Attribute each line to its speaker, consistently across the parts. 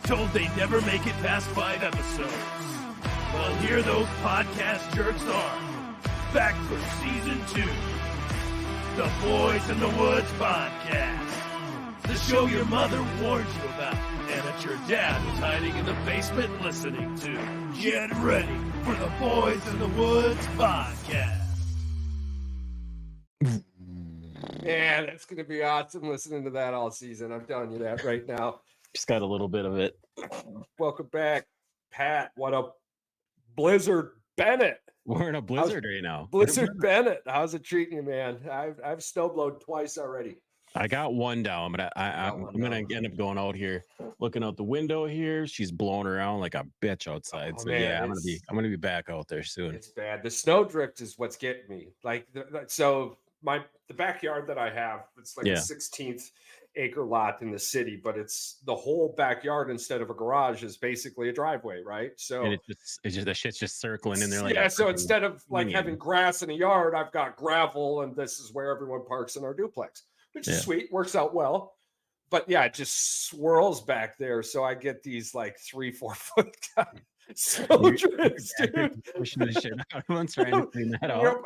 Speaker 1: told they never make it past 5 episodes. Well, here those podcast jerks are, back for season 2. The Boys in the Woods podcast. The show your mother warned you about, and that your dad was hiding in the basement listening to. Get ready for the Boys in the Woods podcast.
Speaker 2: Man, it's going to be awesome listening to that all season. I'm telling you that right now.
Speaker 3: Just got a little bit of it.
Speaker 2: Welcome back, Pat. What up, Blizzard Bennett?
Speaker 3: We're in a blizzard right now.
Speaker 2: Blizzard Bennett, how's it treating you, man? I've snowblowed twice already.
Speaker 3: I got one down, but I'm going to end up going out here, looking out the window here. She's blowing around like a bitch outside. So yeah, I'm going to be back out there soon.
Speaker 2: It's bad. The snow drift is what's getting me. Like, the backyard that I have, it's like a 16th acre lot in the city, but it's the whole backyard instead of a garage is basically a driveway, right? So
Speaker 3: and it's just the shit's just circling in there. Like
Speaker 2: so instead of like having grass in a yard, I've got gravel, and this is where everyone parks in our duplex, which is sweet, works out well. But yeah, it just swirls back there. So I get these like 3-4 foot snow drifts, dude.
Speaker 3: Pushing the shit out of them, trying to clean that out.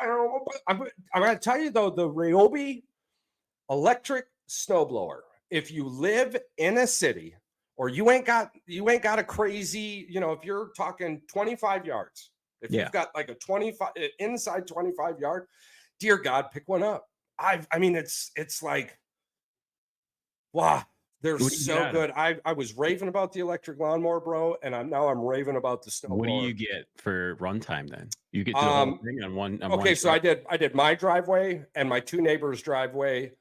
Speaker 2: I'm going to tell you though, the Ryobi electric snowblower, if you live in a city or you ain't got a crazy, if you're talking 25 yards, if you've got like a 25 inside 25 yard, dear God, pick one up. I mean, it's like, wow, they're so good. I was raving about the electric lawnmower, bro, and I'm raving about the snowblower.
Speaker 3: What do you get for runtime then? You get the whole thing on one.
Speaker 2: Okay, so I did my driveway and my 2 neighbors' driveway,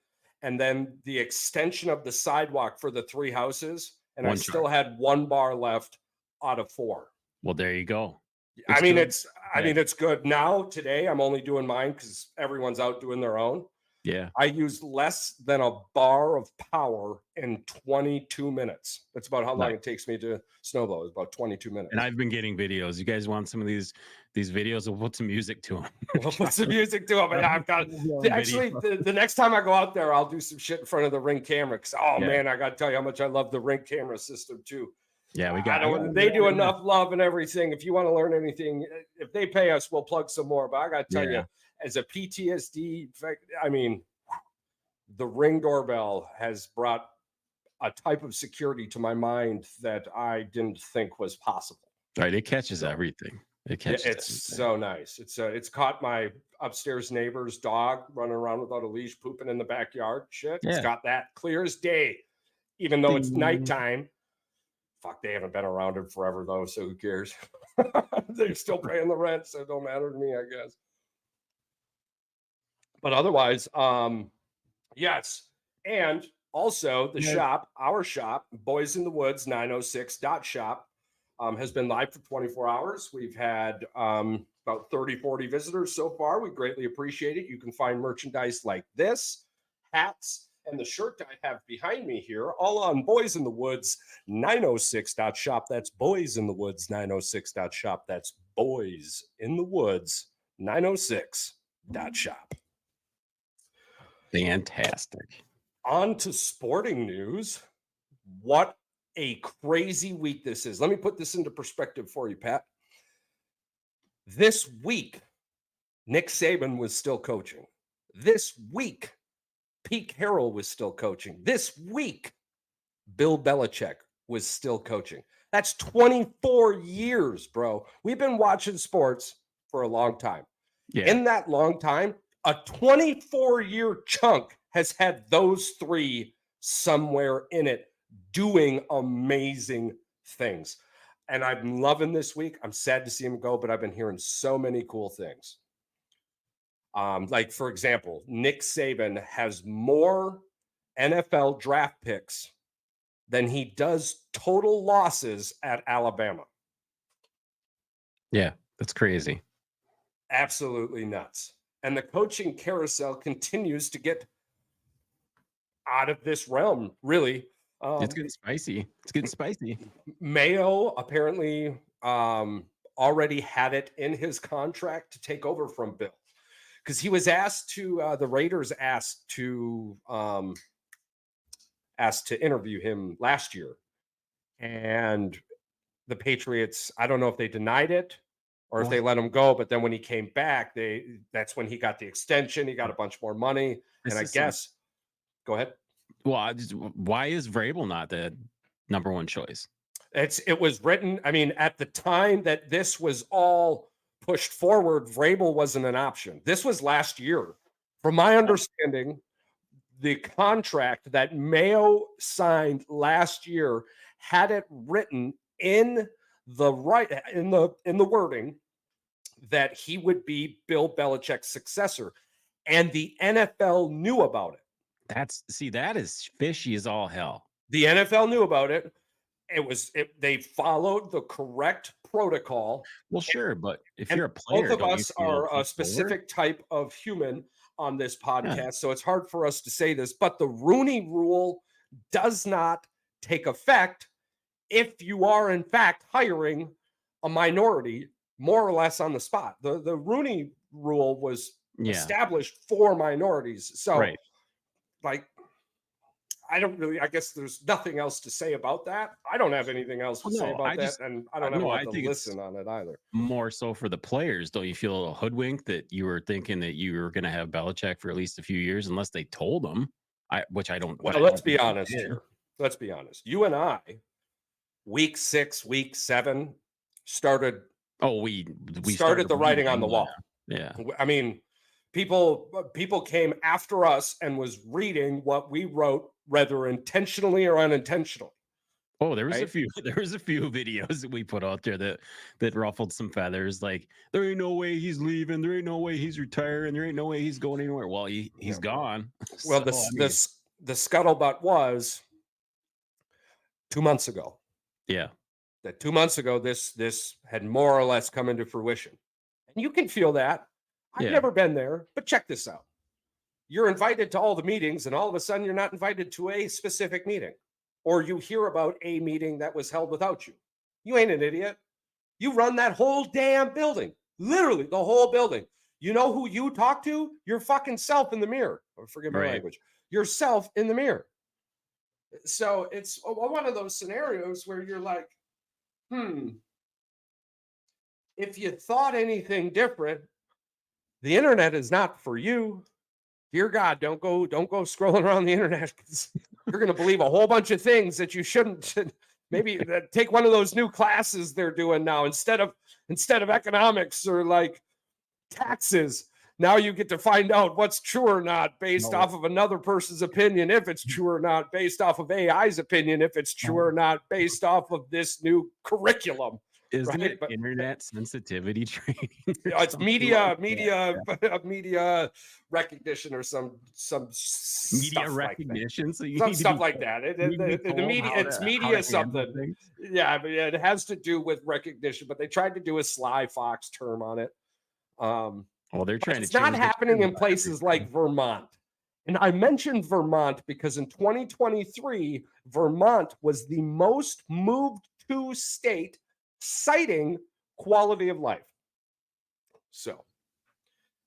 Speaker 2: and then the extension of the sidewalk for the 3 houses, and I still had 1 bar left out of 4.
Speaker 3: Well, there you go.
Speaker 2: I mean, it's good. Now, today, I'm only doing mine because everyone's out doing their own.
Speaker 3: Yeah.
Speaker 2: I used less than a bar of power in 22 minutes. That's about how long it takes me to snowblow. It's about 22 minutes.
Speaker 3: And I've been getting videos. You guys want some of these videos? We'll put some music to them.
Speaker 2: We'll put some music to them. And I've got actually the next time I go out there, I'll do some shit in front of the Ring camera. Because man, I got to tell you how much I love the Ring camera system too.
Speaker 3: Yeah, we got.
Speaker 2: They do enough love and everything. If you want to learn anything, if they pay us, we'll plug some more. But I got to tell you, as a PTSD, I mean, the Ring doorbell has brought a type of security to my mind that I didn't think was possible.
Speaker 3: Right, it catches everything. It's everything.
Speaker 2: So nice. It's caught my upstairs neighbor's dog running around without a leash, pooping in the backyard. Shit, it's got that clear as day, even though it's nighttime. Fuck, they haven't been around him forever though, so who cares? They're still paying the rent, so it don't matter to me, I guess. But otherwise, yes. And also the shop, our shop, Boys in the Woods 906.shop, has been live for 24 hours. We've had about 30, 40 visitors so far. We greatly appreciate it. You can find merchandise like this, hats, and the shirt I have behind me here, all on Boys in the Woods 906.shop. That's Boys in the Woods 906.shop. That's Boys in the Woods 906.shop.
Speaker 3: Fantastic.
Speaker 2: On to sporting news. What a crazy week this is. Let me put this into perspective for you, Pat. This week, Nick Saban was still coaching. This week, Pete Carroll was still coaching. This week, Bill Belichick was still coaching. That's 24 years, bro. We've been watching sports for a long time. Yeah. In that long time, a 24-year chunk has had those 3 somewhere in it doing amazing things. And I'm loving this week. I'm sad to see him go, but I've been hearing so many cool things. Like, for example, Nick Saban has more NFL draft picks than he does total losses at Alabama.
Speaker 3: Yeah, that's crazy.
Speaker 2: Absolutely nuts. And the coaching carousel continues to get out of this realm, really.
Speaker 3: It's getting spicy.
Speaker 2: Mayo apparently already had it in his contract to take over from Bill. Because he was asked to, the Raiders asked to interview him last year. And the Patriots, I don't know if they denied it or if they let him go, but then when he came back, that's when he got the extension. He got a bunch more money. And I guess, go ahead.
Speaker 3: Well, why is Vrabel not the number one choice?
Speaker 2: It was written. I mean, at the time that this was all pushed forward, Vrabel wasn't an option. This was last year. From my understanding, the contract that Mayo signed last year had it written in the wording that he would be Bill Belichick's successor, and the NFL knew about it.
Speaker 3: That is fishy as all hell.
Speaker 2: The NFL knew about it. They followed the correct protocol.
Speaker 3: Well, sure, but if you're a player,
Speaker 2: both of us are a specific type of human on this podcast, so it's hard for us to say this, but the Rooney Rule does not take effect if you are in fact hiring a minority more or less on the spot. The Rooney Rule was established for minorities. So I guess there's nothing else to say about that. I don't have anything else to say about that, and I don't have a to listen on it either.
Speaker 3: More so for the players, don't you feel a little hoodwinked that you were thinking that you were going to have Belichick for at least a few years, unless they told them? Which I don't.
Speaker 2: Well, let's be honest here. Let's be honest. You and I, week 6, week 7, started.
Speaker 3: Oh, we
Speaker 2: started the writing on the wall.
Speaker 3: Yeah.
Speaker 2: I mean, people came after us and was reading what we wrote, whether intentionally or unintentionally.
Speaker 3: Oh, there was a few videos that we put out there that ruffled some feathers. Like, there ain't no way he's leaving, there ain't no way he's retiring, there ain't no way he's going anywhere. Well, he's gone.
Speaker 2: Well, the scuttlebutt was 2 months ago.
Speaker 3: Yeah.
Speaker 2: That 2 months ago, this had more or less come into fruition. And you can feel that. I've never been there, but check this out. You're invited to all the meetings, and all of a sudden you're not invited to a specific meeting, or you hear about a meeting that was held without you. You ain't an idiot. You run that whole damn building, literally the whole building. You know who you talk to? Your fucking self in the mirror. Forgive my language. Yourself in the mirror. So it's one of those scenarios where you're like, if you thought anything different, the internet is not for you. Dear God, don't go scrolling around the internet, because you're going to believe a whole bunch of things that you shouldn't. Maybe take one of those new classes they're doing now instead of economics or like taxes. Now you get to find out what's true or not based off of another person's opinion, if it's true or not, based off of AI's opinion, if it's true or not, based off of this new curriculum.
Speaker 3: Isn't it internet sensitivity training?
Speaker 2: It's media recognition or some
Speaker 3: media recognition.
Speaker 2: So you some stuff like that. The media, it's media something. Yeah, but it has to do with recognition. But they tried to do a Sly Fox term on it.
Speaker 3: Well, they're trying to.
Speaker 2: It's not happening in places like Vermont. And I mentioned Vermont because in 2023, Vermont was the most moved to state, citing quality of life. So,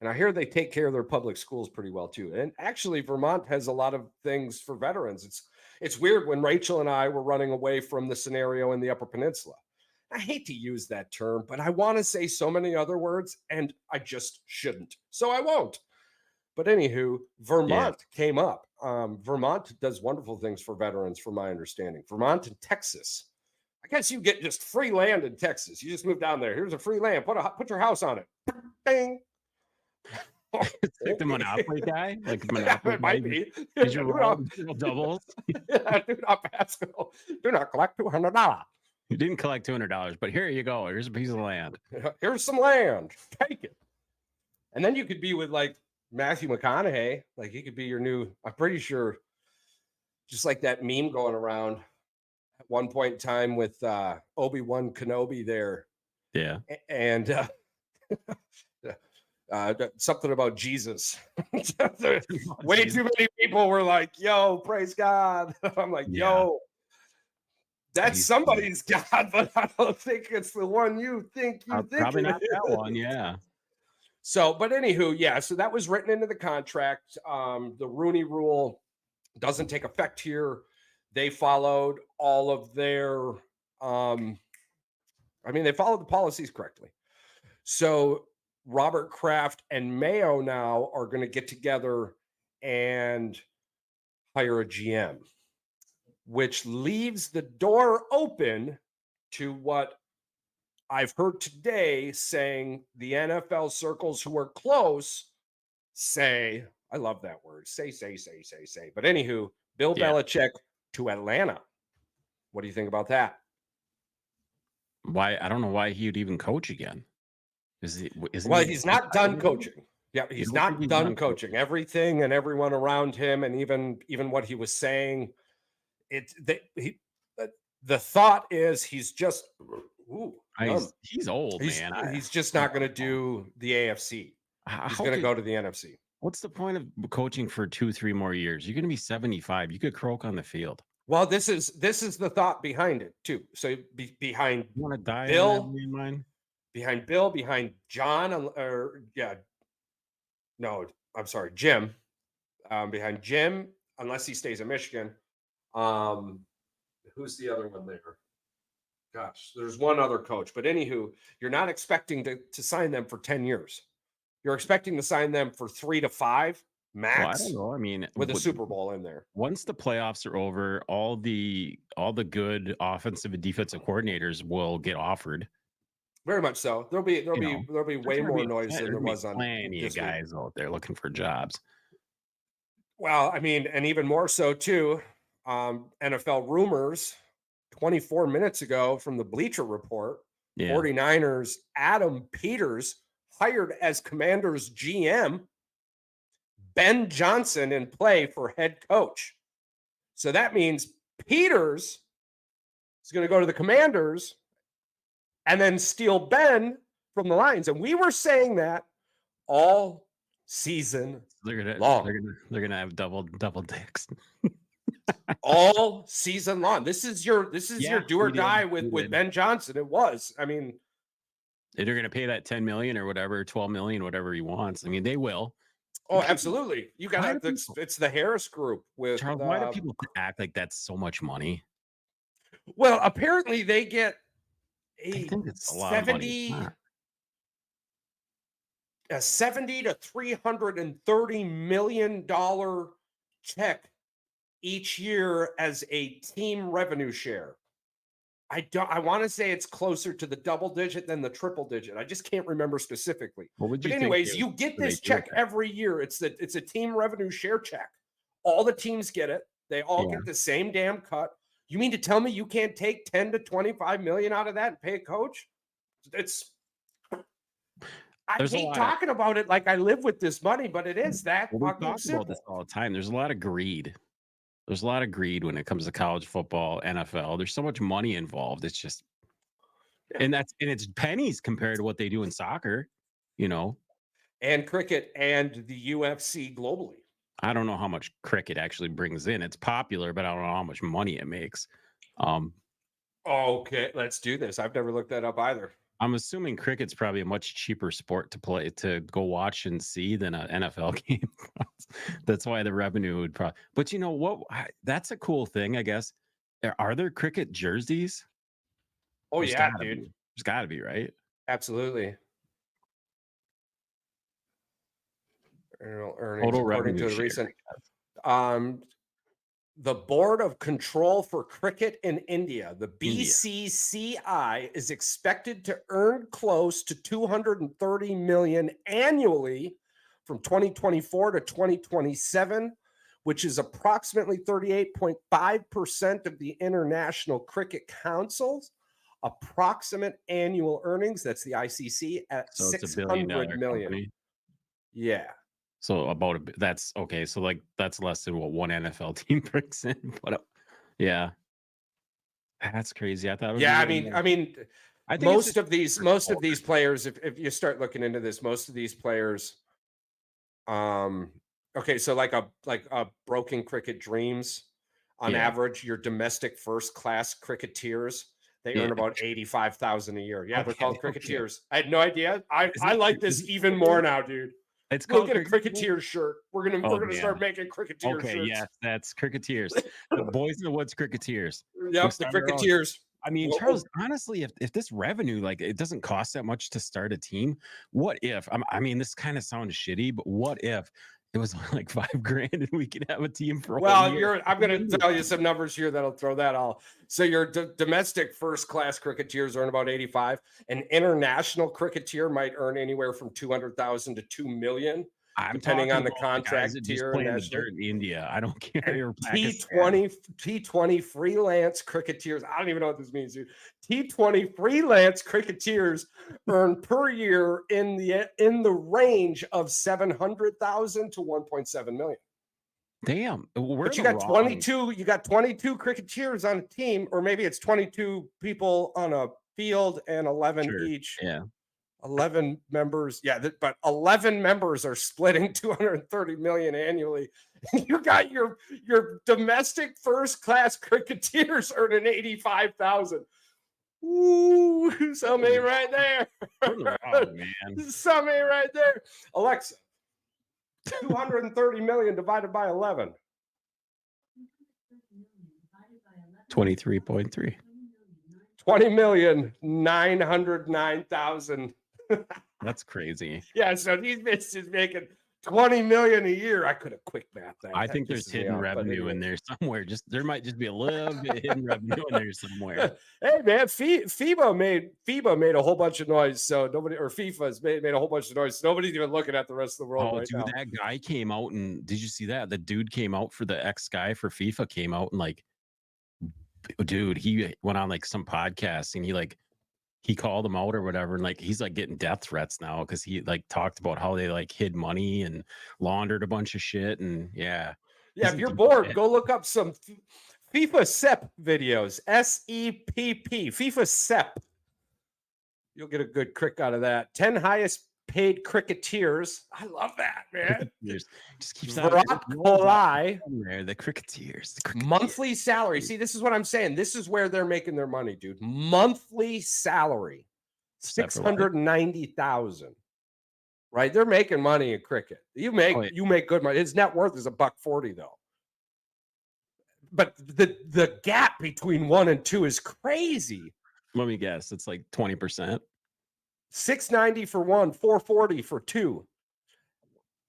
Speaker 2: and I hear they take care of their public schools pretty well too. And actually, Vermont has a lot of things for veterans. It's weird when Rachel and I were running away from the scenario in the Upper Peninsula. I hate to use that term, but I want to say so many other words, and I just shouldn't. So I won't. But anywho, Vermont came up. Vermont does wonderful things for veterans, from my understanding. Vermont and Texas. I guess you get just free land in Texas. You just move down there. Here's a free land. Put your house on it. Bang.
Speaker 3: It's like the Monopoly guy. Like Monopoly.
Speaker 2: It might be.
Speaker 3: Doubles.
Speaker 2: Yeah, do not collect $200.
Speaker 3: You didn't collect $200, but here you go. Here's a piece of land.
Speaker 2: Here's some land. Take it. And then you could be with like Matthew McConaughey. Like he could be your new, I'm pretty sure, just like that meme going around at one point in time with Obi-Wan Kenobi there.
Speaker 3: Yeah.
Speaker 2: And something about Jesus. Way too many people were like, yo, praise God. I'm like, yo. That's somebody's God, but I don't think it's the one you think you think.
Speaker 3: Probably not that one, yeah.
Speaker 2: So, but anywho, so that was written into the contract. The Rooney Rule doesn't take effect here. they followed all of their they followed the policies correctly. So Robert Kraft and Mayo now are going to get together and hire a GM, which leaves the door open to what I've heard today saying the NFL circles who are close say, I love that word, say. But anywho, Bill Belichick to Atlanta. What do you think about that?
Speaker 3: Why? I don't know why he would even coach again.
Speaker 2: He's not done coaching. Yeah, he's not done coaching. Everything and everyone around him, and even what he was saying, the thought is he's just
Speaker 3: he's old, man.
Speaker 2: He's just not going to do the AFC. He's going to go to the NFC.
Speaker 3: What's the point of coaching for 2-3 more years? You're going to be 75. You could croak on the field.
Speaker 2: Well, this is the thought behind it too. So behind
Speaker 3: you want to die
Speaker 2: Bill,
Speaker 3: behind
Speaker 2: Bill, behind John, Jim, behind Jim, unless he stays in Michigan. Who's the other one there? Gosh, there's one other coach, but anywho, you're not expecting to sign them for 10 years. You're expecting to sign them for 3 to 5 max.
Speaker 3: Well, I don't know. I mean,
Speaker 2: with a Super Bowl in there.
Speaker 3: Once the playoffs are over, all the good offensive and defensive coordinators will get offered.
Speaker 2: Very much so. There'll be way more noise than there was on
Speaker 3: plenty of guys out there looking for jobs.
Speaker 2: Well, I mean, and even more so too. NFL rumors 24 minutes ago from the Bleacher Report. 49ers Adam Peters hired as Commanders GM. Ben Johnson in play for head coach. So that means Peters is going to go to the Commanders and then steal Ben from the Lions. And we were saying that all season long.
Speaker 3: They're gonna have double dicks.
Speaker 2: All season long. This is your do or die with Ben Johnson. It was. I mean,
Speaker 3: they're going to pay that 10 million or whatever, 12 million, whatever he wants. I mean, they will.
Speaker 2: Oh, absolutely. You got it's the Harris Group with
Speaker 3: Charles. Why do people act like that's so much money?
Speaker 2: Well, apparently they get
Speaker 3: I think it's a lot of money.
Speaker 2: A $70 to $330 million check each year as a team revenue share. I want to say it's closer to the double digit than the triple digit. I just can't remember specifically. But anyways, you get this check every year. It's a team revenue share check. All the teams get it. They all get the same damn cut. You mean to tell me you can't take 10 to 25 million out of that and pay a coach? I hate talking about it like I live with this money, but it is that
Speaker 3: fucking simple. We talk about this all the time. There's a lot of greed. There's a lot of greed when it comes to college football, NFL. There's so much money involved. It's just, and it's pennies compared to what they do in soccer,
Speaker 2: and cricket and the UFC globally.
Speaker 3: I don't know how much cricket actually brings in. It's popular, but I don't know how much money it makes.
Speaker 2: Okay, let's do this. I've never looked that up either.
Speaker 3: I'm assuming cricket's probably a much cheaper sport to go watch and see than an NFL game. That's why the revenue would probably. But you know what? That's a cool thing, I guess. Are there cricket jerseys?
Speaker 2: Oh, dude.
Speaker 3: There's got to be, right?
Speaker 2: Absolutely.
Speaker 3: Total revenue
Speaker 2: to the recent. The Board of Control for Cricket in India, the BCCI, is expected to earn close to $230 million annually from 2024 to 2027, which is approximately 38.5% of the International Cricket Council's approximate annual earnings. That's the ICC at $600 million. Company. Yeah.
Speaker 3: So that's okay. So that's less than what one NFL team brings in. But yeah, that's crazy. I thought.
Speaker 2: I think most of these players, if you start looking into this, most of these players, okay, so like a Broken Cricket Dreams, on average, your domestic first class cricketers, they earn about $85,000 a year. Yeah, they're called cricketers. I had no idea. I like this even more now, dude.
Speaker 3: It's
Speaker 2: We'll
Speaker 3: called
Speaker 2: get a cricketeer shirt. We're gonna start making cricketeer
Speaker 3: Okay,
Speaker 2: shirts.
Speaker 3: yes, that's Cricketers. The Boys in the Woods Cricketers.
Speaker 2: Yep, the Cricketers.
Speaker 3: I mean,
Speaker 2: Whoa.
Speaker 3: Charles, honestly, if this revenue, like, it doesn't cost that much to start a team, what if, I mean, this kind of sounds shitty, but what if it was like $5,000 and we could have a team for a whole year?
Speaker 2: I'm going to tell you some numbers here that'll throw that all. So your domestic first-class cricketers earn about 85. An international cricketer might earn anywhere from 200,000 to 2 million. Depending on the contract tier.
Speaker 3: Playing the dirt in India. I don't care.
Speaker 2: T20 freelance cricketers. I don't even know what this means, dude. T20 freelance cricketers earn per year in the range of 700,000 to 1.7 million.
Speaker 3: Damn.
Speaker 2: But you got 22. You got 22 cricketers on a team, or maybe it's 22 people on a field and 11 each.
Speaker 3: Yeah.
Speaker 2: 11 members. Yeah, but 11 members are splitting 230 million annually. You got your domestic first-class cricketers earning 85,000. Ooh, somebody right there.
Speaker 3: Man.
Speaker 2: Somebody right there. Alexa, 230 million divided by 11.
Speaker 3: 23.3.
Speaker 2: 20,909,000.
Speaker 3: That's crazy.
Speaker 2: Yeah, so these bitches making 20 million a year. I could have quick math that.
Speaker 3: I think there's hidden revenue in there somewhere. There might just be a little bit hidden revenue in there somewhere.
Speaker 2: Hey man, FIBA made a whole bunch of noise. So nobody, or FIFA's made a whole bunch of noise. So nobody's even looking at the rest of the world right now.
Speaker 3: That guy came out, and did you see that? The dude came out for the guy for FIFA came out, and like, dude, he went on like some podcast, and he called him out or whatever, and like he's like getting death threats now because he like talked about how they like hid money and laundered a bunch of shit. And yeah,
Speaker 2: if you're bored, go look up some FIFA SEP videos. SEPP, FIFA SEP. You'll get a good crick out of that. 10 highest paid cricketers. I love that, man.
Speaker 3: Just keeps
Speaker 2: the
Speaker 3: cricketers.
Speaker 2: Monthly salary. See, this is what I'm saying. This is where they're making their money, dude. Monthly salary, 690,000. Right? They're making money in cricket. You make good money. His net worth is $140 though. But the gap between 1 and 2 is crazy.
Speaker 3: Let me guess. It's like 20%.
Speaker 2: 690 for 1, 440 for 2.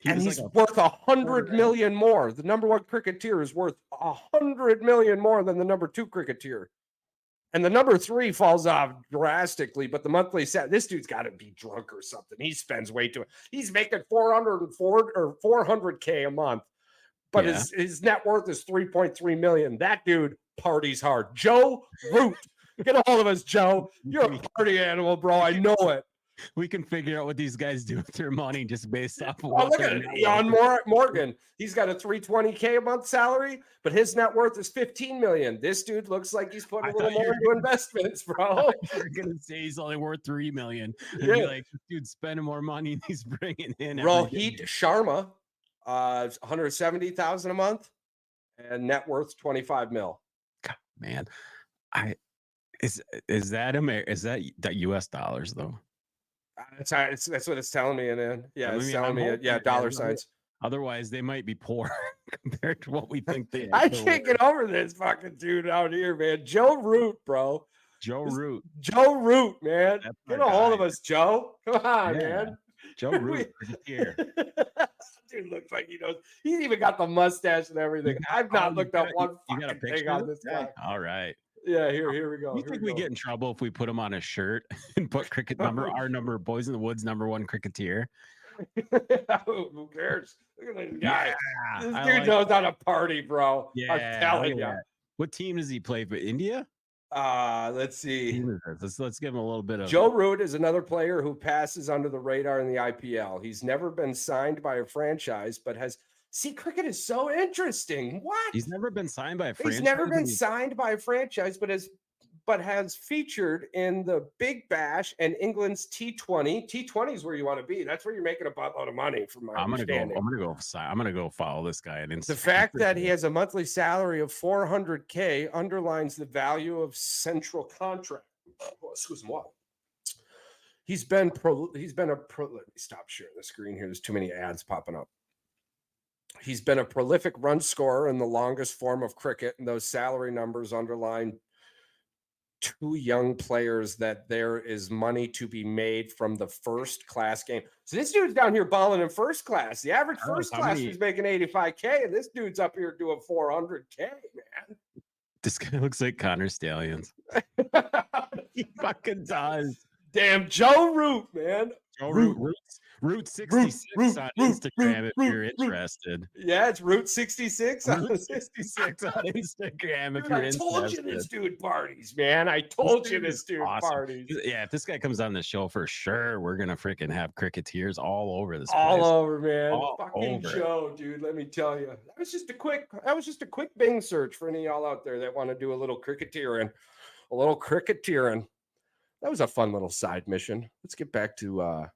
Speaker 2: And he's worth 100 million more. The number 1 cricketer is worth 100 million more than the number 2 cricketer. And the number 3 falls off drastically, but the monthly this dude's got to be drunk or something. He spends way too much. He's making 400K a month, but his net worth is 3.3 million. That dude parties hard. Joe Root. Get a hold of us, Joe. You're a party animal, bro. I know it.
Speaker 3: We can figure out what these guys do with their money just based off of
Speaker 2: look at it. Jan Morgan. He's got a $320K a month salary, but his net worth is 15 million. This dude looks like he's putting a little more into investments, bro.
Speaker 3: You're gonna say he's only worth 3 million. Yeah. Be like, dude, spending more money than he's bringing in.
Speaker 2: Rohit Sharma, 170,000 a month, and net worth 25 mil.
Speaker 3: God, man, is that US dollars though?
Speaker 2: That's what it's telling me, and yeah, it's telling me, dollar signs.
Speaker 3: Otherwise, they might be poor compared to what we think they are.
Speaker 2: I can't get over this fucking dude out here, man. Joe Root, bro.
Speaker 3: Joe Root,
Speaker 2: man. Get a hold of us, Joe. Come on, man.
Speaker 3: Joe Root here.
Speaker 2: Dude looks like he knows. He's even got the mustache and everything. I've not looked up one fucking thing on this guy.
Speaker 3: All right.
Speaker 2: Yeah, here we go.
Speaker 3: You think we get in trouble if we put him on a shirt and put our number, Boys in the Woods #1 cricketer?
Speaker 2: Who cares? Look at this guy. This dude knows how to party, bro.
Speaker 3: Yeah,
Speaker 2: I'm telling you.
Speaker 3: What team does he play for? India?
Speaker 2: Let's see.
Speaker 3: Let's give him a little bit of.
Speaker 2: Joe Root is another player who passes under the radar in the IPL. He's never been signed by a franchise, but has. See, cricket is so interesting. What?
Speaker 3: He's never been signed by a franchise.
Speaker 2: He's never been signed by a franchise, but has featured in the Big Bash and England's T20. T20 is where you want to be. That's where you're making a buttload of money, from my understanding.
Speaker 3: I'm gonna go follow this guy on Instagram.
Speaker 2: The fact that he has a monthly salary of 400K underlines the value of central contract. Oh, excuse me. He's been a pro. Let me stop sharing the screen here. There's too many ads popping up. He's been a prolific run scorer in the longest form of cricket, and those salary numbers underline two young players that there is money to be made from the first class game. So this dude's down here balling in first class. The average first class is making 85K, and this dude's up here doing 400K, man.
Speaker 3: This guy looks like Connor Stallions. He fucking does.
Speaker 2: Damn Joe Root, man.
Speaker 3: Root 66 on Instagram if you're interested.
Speaker 2: Yeah, it's Root 66
Speaker 3: on 66 on Instagram if you're interested. I
Speaker 2: told you this dude parties, man. I told you this dude parties.
Speaker 3: Yeah, if this guy comes on the show, for sure, we're gonna freaking have cricketers all over this place.
Speaker 2: All over, man.
Speaker 3: All
Speaker 2: fucking
Speaker 3: over.
Speaker 2: Joe, dude. Let me tell you, that was just a quick Bing search for any of y'all out there that want to do a little cricketeering. That was a fun little side mission. Let's get back to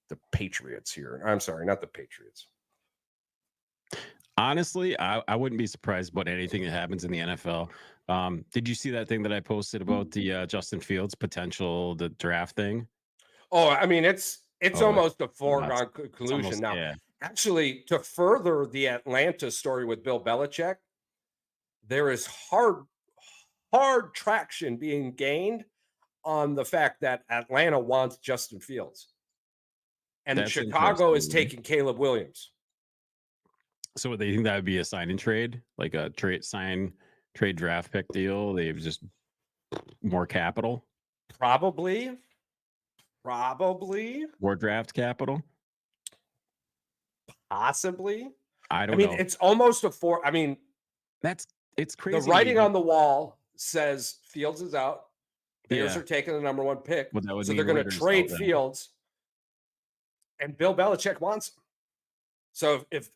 Speaker 2: the Patriots here. I'm sorry, not the Patriots.
Speaker 3: Honestly, I wouldn't be surprised about anything that happens in the NFL. Did you see that thing that I posted about the Justin Fields potential, the draft thing?
Speaker 2: Oh, I mean, it's almost a foregone conclusion now. Yeah. Actually, to further the Atlanta story with Bill Belichick, there is hard traction being gained on the fact that Atlanta wants Justin Fields, and Chicago is taking Caleb Williams.
Speaker 3: So they think that would be a sign and trade, like a trade draft pick deal. They've just more capital,
Speaker 2: probably
Speaker 3: more draft capital,
Speaker 2: possibly.
Speaker 3: I mean, know.
Speaker 2: It's almost it's crazy. The writing on the wall says Fields is out. Bears are taking the number one pick. So they're going to trade Fields, and Bill Belichick wants him. So if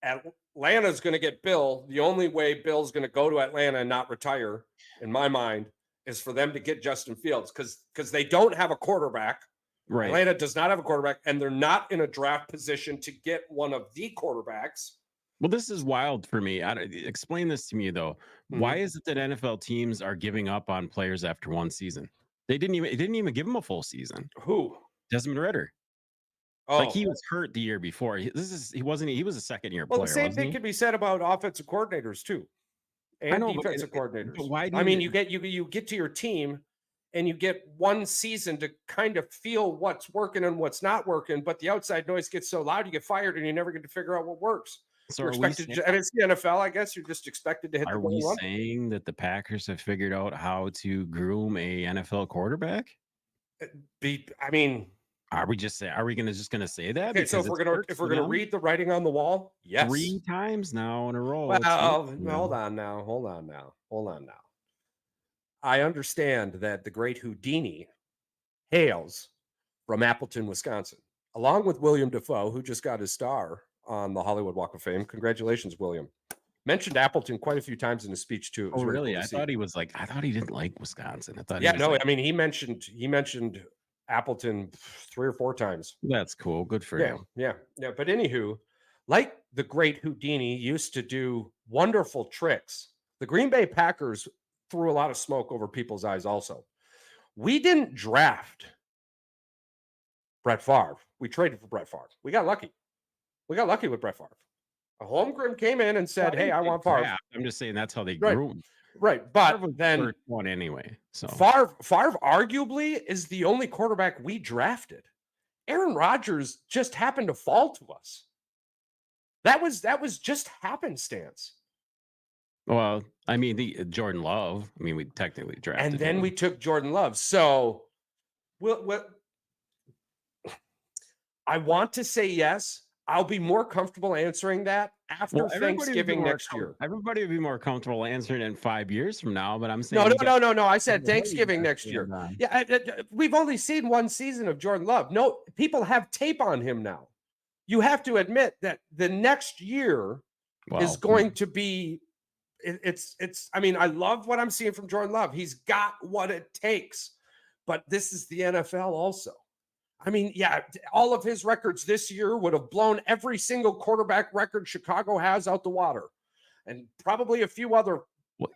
Speaker 2: Atlanta's going to get Bill, the only way Bill's going to go to Atlanta and not retire, in my mind, is for them to get Justin Fields because they don't have a quarterback.
Speaker 3: Right.
Speaker 2: Atlanta does not have a quarterback, and they're not in a draft position to get one of the quarterbacks.
Speaker 3: Well, this is wild for me. Explain this to me, though. Mm-hmm. Why is it that NFL teams are giving up on players after one season? They didn't even give him a full season.
Speaker 2: Who?
Speaker 3: Desmond Ridder. Oh. Like he was hurt the year before. He was a second-year player.
Speaker 2: Well, the same thing could be said about offensive coordinators too, and defensive coordinators. But why? You get to your team, and you get one season to kind of feel what's working and what's not working. But the outside noise gets so loud, you get fired, and you never get to figure out what works.
Speaker 3: So
Speaker 2: and it's the NFL, I guess. You're just expected to hit the ball.
Speaker 3: Are we saying that the Packers have figured out how to groom a NFL quarterback? Are we just going to say that?
Speaker 2: Okay, so if we're gonna read the writing on the wall, yes,
Speaker 3: 3 times now in a row.
Speaker 2: Well, hold on now. I understand that the great Houdini hails from Appleton, Wisconsin, along with William Dafoe, who just got his star on the Hollywood Walk of Fame. Congratulations, William. Mentioned Appleton quite a few times in his speech too.
Speaker 3: Oh, really? I thought he didn't like Wisconsin.
Speaker 2: He mentioned Appleton 3 or 4 times.
Speaker 3: That's cool. Good for him.
Speaker 2: Yeah. But anywho, like the great Houdini used to do wonderful tricks, the Green Bay Packers threw a lot of smoke over people's eyes also. We didn't draft Brett Favre. We traded for Brett Favre. We got lucky. With Brett Favre. A Holmgren came in and said, "Hey, I want Favre."
Speaker 3: I'm just saying that's how they grew him.
Speaker 2: Right, but then
Speaker 3: first one anyway. So
Speaker 2: Favre arguably is the only quarterback we drafted. Aaron Rodgers just happened to fall to us. That was just happenstance.
Speaker 3: Well, I mean, Jordan Love. I mean, we technically drafted,
Speaker 2: and then him. We took Jordan Love. So, I want to say yes. I'll be more comfortable answering that after Thanksgiving next year.
Speaker 3: Everybody would be more comfortable answering it in 5 years from now, but I'm saying
Speaker 2: no. I said Thanksgiving next year. Yeah, we've only seen one season of Jordan Love. No, people have tape on him now. You have to admit that the next year is going to be. It's. I mean, I love what I'm seeing from Jordan Love. He's got what it takes, but this is the NFL also. I mean, yeah, all of his records this year would have blown every single quarterback record Chicago has out the water, and probably a few other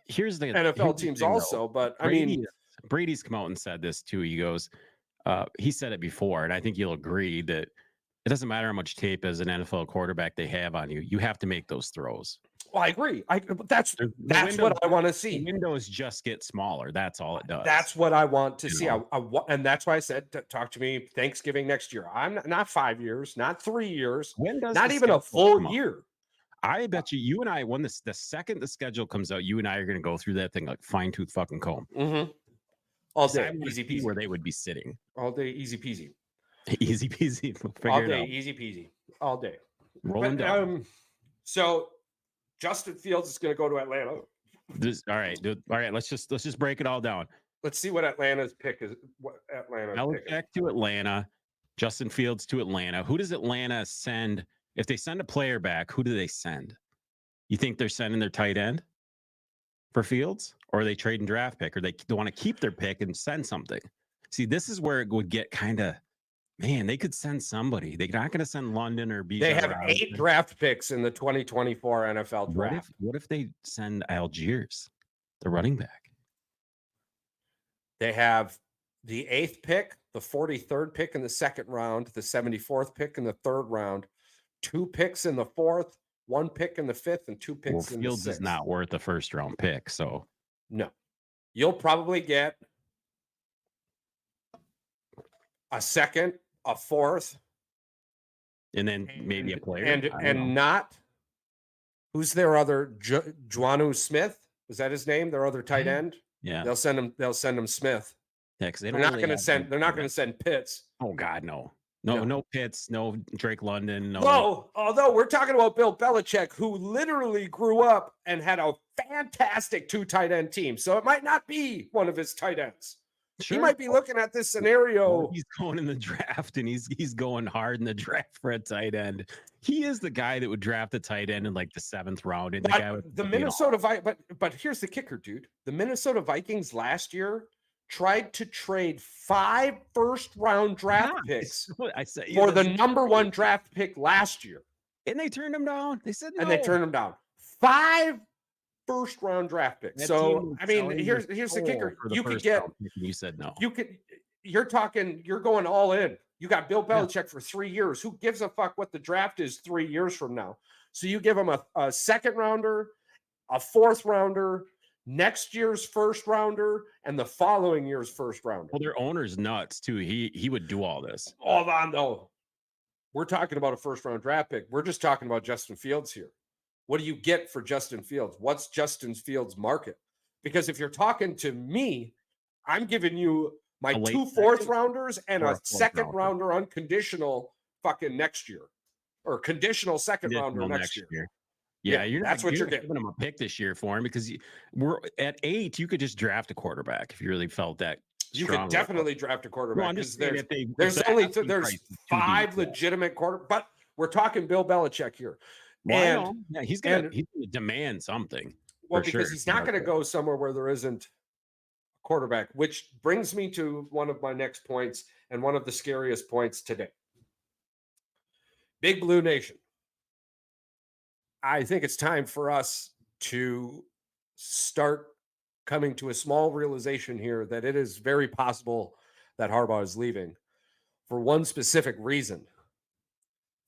Speaker 3: here's the
Speaker 2: NFL teams also. But I mean,
Speaker 3: Brady's come out and said this too. He goes, he said it before, and I think you'll agree that it doesn't matter how much tape as an NFL quarterback they have on you. You have to make those throws.
Speaker 2: Well, I agree. That's what I want to see.
Speaker 3: The windows just get smaller. That's all it does.
Speaker 2: That's what I want to see. And that's why I said, talk to me Thanksgiving next year. I'm not 5 years, not 3 years, not even a full year.
Speaker 3: I bet you and I, when the second the schedule comes out, you and I are going to go through that thing like fine tooth fucking comb.
Speaker 2: Mm-hmm. All day, easy peasy.
Speaker 3: Where they would be sitting.
Speaker 2: All day, easy peasy.
Speaker 3: Easy peasy.
Speaker 2: All day, easy peasy. All day.
Speaker 3: Rolling down.
Speaker 2: So Justin Fields is going to go to Atlanta.
Speaker 3: All right, dude. All right, let's just break it all down.
Speaker 2: Let's see what Atlanta's pick is.
Speaker 3: Belichick to Atlanta, Justin Fields to Atlanta. Who does Atlanta send? If they send a player back, who do they send? You think they're sending their tight end for Fields, or are they trading draft pick, or they want to keep their pick and send something? See, this is where it would get kind of, man, they could send somebody. They're not going to send London or B.
Speaker 2: They have 8 draft picks in the 2024 NFL draft.
Speaker 3: What if they send Algiers, the running back?
Speaker 2: They have the 8th pick, the 43rd pick in the 2nd round, the 74th pick in the 3rd round, 2 picks in the 4th, 1 pick in the 5th, and 2 picks in the 6th.
Speaker 3: Fields is not worth a first round pick, so
Speaker 2: no. You'll probably get a 2nd, a 4th,
Speaker 3: and then maybe a player,
Speaker 2: and not who's their other Juanu Smith? Was that his name? Their other tight end?
Speaker 3: Yeah,
Speaker 2: they'll send him Smith.
Speaker 3: Yeah,
Speaker 2: they're not going to send. They're not going to send Pitts.
Speaker 3: Oh God, no Pitts, no Drake London, no.
Speaker 2: Well, although we're talking about Bill Belichick, who literally grew up and had a fantastic 2 tight end team, so it might not be one of his tight ends. Sure. He might be looking at this scenario.
Speaker 3: Well, he's going in the draft, and he's going hard in the draft for a tight end. He is the guy that would draft a tight end in like the 7th round. And
Speaker 2: the Minnesota Vikings, but here's the kicker, dude. The Minnesota Vikings last year tried to trade 5 first-round draft picks for the number 1 draft pick last year,
Speaker 3: and they turned him down. They said no.
Speaker 2: And they turned him down. 5 first-round draft picks. So I mean, here's the kicker. You could get.
Speaker 3: You said no.
Speaker 2: You're going all in. You got Bill Belichick for 3 years. Who gives a fuck what the draft is 3 years from now? So you give him a 2nd rounder, a 4th rounder, next year's 1st rounder, and the following year's 1st rounder.
Speaker 3: Well, their owner's nuts too. He would do all this.
Speaker 2: Hold on, though. We're talking about a 1st-round draft pick. We're just talking about Justin Fields here. What do you get for Justin Fields? What's Justin Fields' market? Because if you're talking to me, I'm giving you my 2 4th-rounders and a 2nd rounder unconditional fucking next year, or conditional 2nd rounder next year.
Speaker 3: Yeah,
Speaker 2: that's what you're getting.
Speaker 3: Giving him a pick this year for him, because we're at 8. You could just draft a quarterback if you really felt that.
Speaker 2: You could definitely draft a quarterback. There's 5 legitimate quarterbacks, but we're talking Bill Belichick here.
Speaker 3: Well, he's gonna demand something.
Speaker 2: Well, because he's not going to go somewhere where there isn't a quarterback, which brings me to one of my next points and one of the scariest points today. Big Blue Nation. I think it's time for us to start coming to a small realization here that it is very possible that Harbaugh is leaving for one specific reason.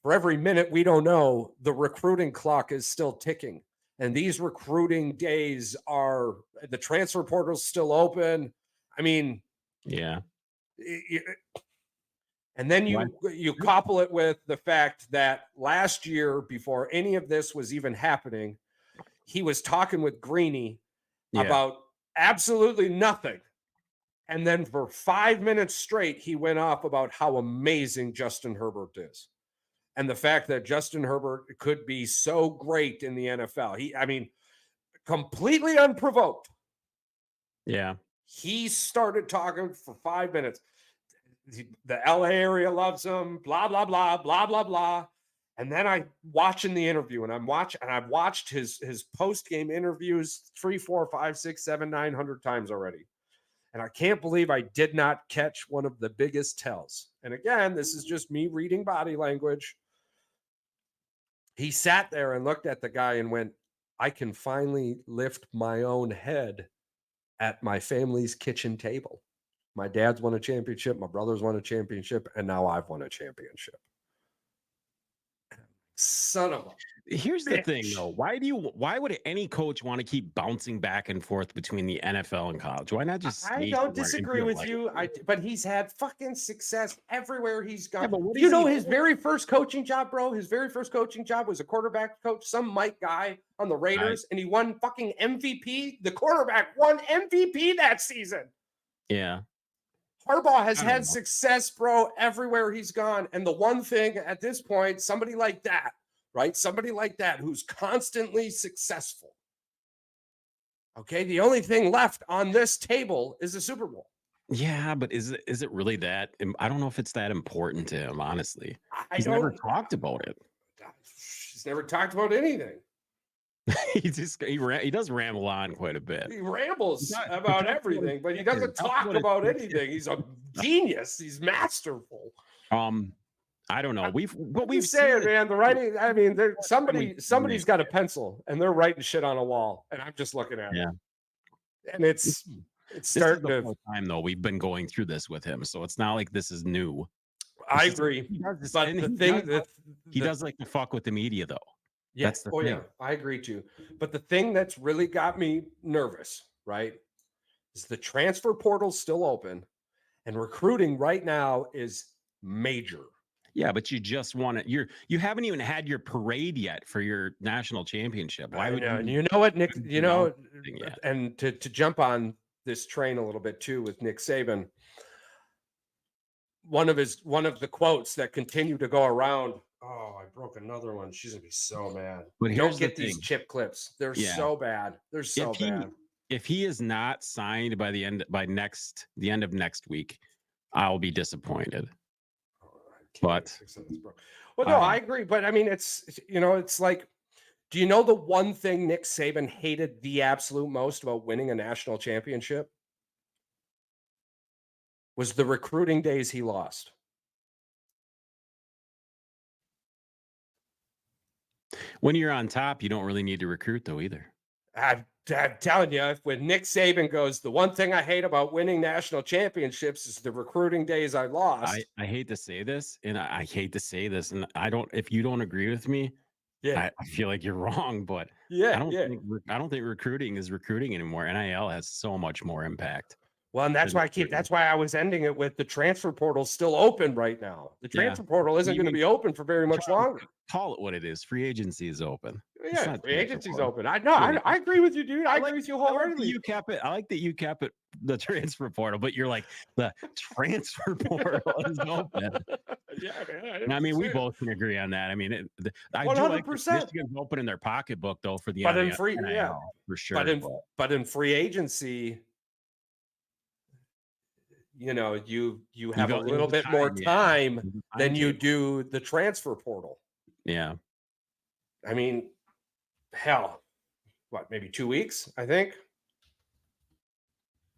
Speaker 2: For every minute we don't know, the recruiting clock is still ticking. And these recruiting days the transfer portal's still open. I mean,
Speaker 3: yeah.
Speaker 2: And then you couple it with the fact that last year, before any of this was even happening, he was talking with Greeny about absolutely nothing. And then for 5 minutes straight, he went off about how amazing Justin Herbert is. And the fact that Justin Herbert could be so great in the NFL. Completely unprovoked.
Speaker 3: Yeah.
Speaker 2: He started talking for 5 minutes. The LA area loves him, blah, blah, blah, blah, blah, blah. And then I'm watching the interview, and I've watched his post-game interviews 3, 4, 5, 6, 7, 900 times already. And I can't believe I did not catch one of the biggest tells. And again, this is just me reading body language. He sat there and looked at the guy and went, I can finally lift my own head at my family's kitchen table. My dad's won a championship, my brothers won a championship, and now I've won a championship. Son of a
Speaker 3: Here's the thing,
Speaker 2: bitch.
Speaker 3: though. Why would any coach want to keep bouncing back and forth between the NFL and college? Why not just
Speaker 2: I
Speaker 3: stay
Speaker 2: don't
Speaker 3: somewhere and
Speaker 2: disagree
Speaker 3: do it
Speaker 2: with
Speaker 3: like
Speaker 2: you.
Speaker 3: it?
Speaker 2: But he's had fucking success everywhere he's
Speaker 3: Yeah,
Speaker 2: gone.
Speaker 3: but what
Speaker 2: Do you
Speaker 3: is
Speaker 2: know
Speaker 3: he
Speaker 2: his
Speaker 3: doing?
Speaker 2: very first coaching job, bro? His very first coaching job was a quarterback coach, some Mike guy on the Raiders, and he won fucking MVP. The quarterback won MVP that season.
Speaker 3: Yeah.
Speaker 2: Harbaugh has
Speaker 3: I don't
Speaker 2: had
Speaker 3: know.
Speaker 2: success, bro, everywhere he's gone. And the one thing at this point, somebody like that, right? Somebody like that who's constantly successful. Okay. The only thing left on this table is the Super Bowl.
Speaker 3: Yeah, but is it really that? I don't know if it's that important to him, honestly.
Speaker 2: I
Speaker 3: He's never
Speaker 2: don't.
Speaker 3: talked about it.
Speaker 2: He's never talked about anything.
Speaker 3: He does ramble on quite a bit.
Speaker 2: He rambles
Speaker 3: He talks
Speaker 2: about
Speaker 3: about his
Speaker 2: everything, but he
Speaker 3: chicken.
Speaker 2: doesn't
Speaker 3: Talks
Speaker 2: talk
Speaker 3: about his
Speaker 2: about
Speaker 3: chicken.
Speaker 2: anything. He's a genius. He's masterful.
Speaker 3: I don't know. We've
Speaker 2: Saying,
Speaker 3: seen it.
Speaker 2: man, the writing. I mean,
Speaker 3: We've
Speaker 2: somebody's got a pencil and they're writing shit on a wall, and I'm just looking at
Speaker 3: Yeah.
Speaker 2: it, and it's
Speaker 3: This is
Speaker 2: starting
Speaker 3: the
Speaker 2: to.
Speaker 3: fourth time though we've been going through this with him, so it's not like this is new.
Speaker 2: I
Speaker 3: It's just-
Speaker 2: agree,
Speaker 3: he does this-
Speaker 2: but
Speaker 3: and
Speaker 2: the
Speaker 3: he
Speaker 2: thing
Speaker 3: does-
Speaker 2: that
Speaker 3: he does like to fuck with the media though.
Speaker 2: yeah,
Speaker 3: That's the
Speaker 2: oh
Speaker 3: thing.
Speaker 2: yeah, I agree too. But the thing that's really got me nervous, right, is the transfer portal's still open, and recruiting right now is major.
Speaker 3: Yeah, but you just want to. You haven't even had your parade yet for your national championship. Why would
Speaker 2: And
Speaker 3: you?
Speaker 2: you know what, Nick? You know,
Speaker 3: yet.
Speaker 2: and to jump on this train a little bit too with Nick Saban. One of the quotes that continue to go around. Oh, I broke another one. She's gonna be so mad.
Speaker 3: But
Speaker 2: Don't
Speaker 3: here's the
Speaker 2: get these
Speaker 3: thing.
Speaker 2: chip clips. They're
Speaker 3: Yeah.
Speaker 2: so bad. They're so bad.
Speaker 3: If he is not signed by the end of next week, I'll be disappointed. But
Speaker 2: well, no, I agree. But I mean, it's like, do you know the one thing Nick Saban hated the absolute most about winning a national championship? Was the recruiting days he lost.
Speaker 3: When you're on top, you don't really need to recruit though either.
Speaker 2: I'm telling you, when Nick Saban goes, the one thing I hate about winning national championships is the recruiting days I lost.
Speaker 3: I hate to say this, and I hate to say this, and I don't. If you don't agree with me,
Speaker 2: yeah,
Speaker 3: I feel like you're wrong. But
Speaker 2: yeah,
Speaker 3: I don't think recruiting is recruiting anymore. NIL has so much more impact.
Speaker 2: Well, and that's why I was ending it with the transfer portal still open right now. The transfer portal isn't going to be open for very much longer.
Speaker 3: Call it what it is. Free agency is open.
Speaker 2: Yeah, free agency's open. I agree with you, dude. I agree with you wholeheartedly.
Speaker 3: I like that you cap it the transfer portal, but you're like the transfer portal is open.
Speaker 2: Yeah, man.
Speaker 3: I mean, we both can agree on that. I mean, I 100%. Do like Michigan's open in their pocketbook though for the
Speaker 2: but in free, yeah,
Speaker 3: for sure.
Speaker 2: But in free agency, you know, you have a little bit more time than you do the transfer portal.
Speaker 3: Yeah.
Speaker 2: I mean, hell, what, maybe 2 weeks, I think.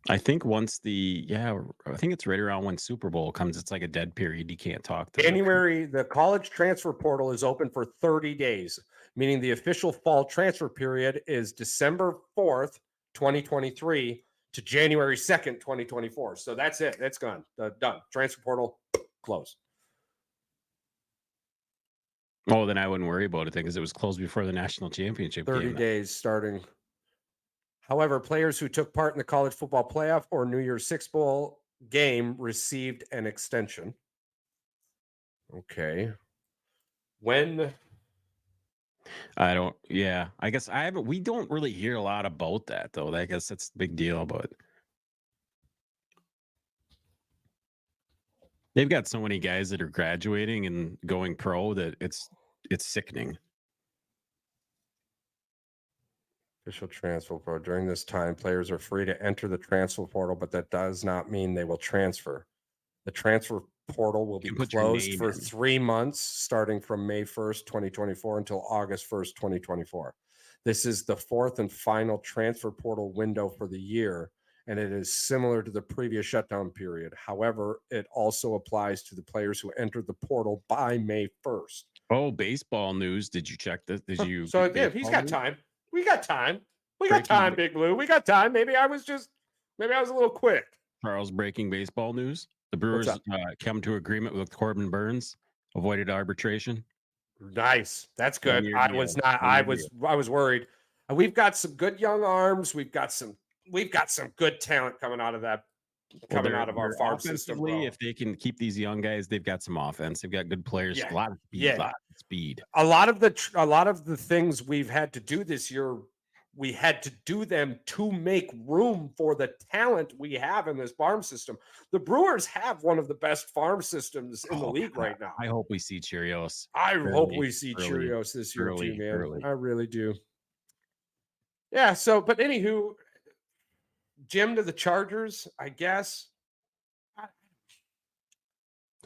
Speaker 3: I think once I think it's right around when Super Bowl comes, it's like a dead period. You can't talk.
Speaker 2: January, the college transfer portal is open for 30 days, meaning the official fall transfer period is December 4th, 2023 to January 2nd, 2024. So that's it. That's gone. Done. Transfer portal closed.
Speaker 3: Oh, then I wouldn't worry about it because it was closed before the national championship.
Speaker 2: 30 days starting. However, players who took part in the college football playoff or New Year's Six Bowl game received an extension. Okay. When?
Speaker 3: I guess we don't really hear a lot about that though. I guess that's a big deal, but they've got so many guys that are graduating and going pro that it's sickening.
Speaker 2: Official transfer portal. During this time, players are free to enter the transfer portal, but that does not mean they will transfer. The transfer portal will be closed for 3 months, starting from May 1st, 2024 until August 1st, 2024. This is the fourth and final transfer portal window for the year, and it is similar to the previous shutdown period. However, it also applies to the players who entered the portal by May 1st.
Speaker 3: Oh, baseball news. Did you check this? Did you?
Speaker 2: So yeah, he's got time. We got time. We got time, Big Blue. We got time. Maybe I was just Maybe I was a little quick.
Speaker 3: Charles, breaking baseball news. The Brewers come to agreement with Corbin Burns, avoided arbitration.
Speaker 2: Nice. That's good.
Speaker 3: 1-year
Speaker 2: I
Speaker 3: deal.
Speaker 2: was not.
Speaker 3: 1-year
Speaker 2: I was worried. We've got some good young arms. We've got some good talent coming out of that. Coming out of our farm system, bro.
Speaker 3: If they can keep these young guys, they've got some offense. They've got good players.
Speaker 2: Yeah.
Speaker 3: A lot of speed.
Speaker 2: A lot of the things we've had to do this year, we had to do them to make room for the talent we have in this farm system. The Brewers have one of the best farm systems in the league right now.
Speaker 3: I hope we see Cheerios.
Speaker 2: I hope we see Cheerios this year too, man. I really do. Yeah. So, but anywho, Jim to the Chargers, I guess.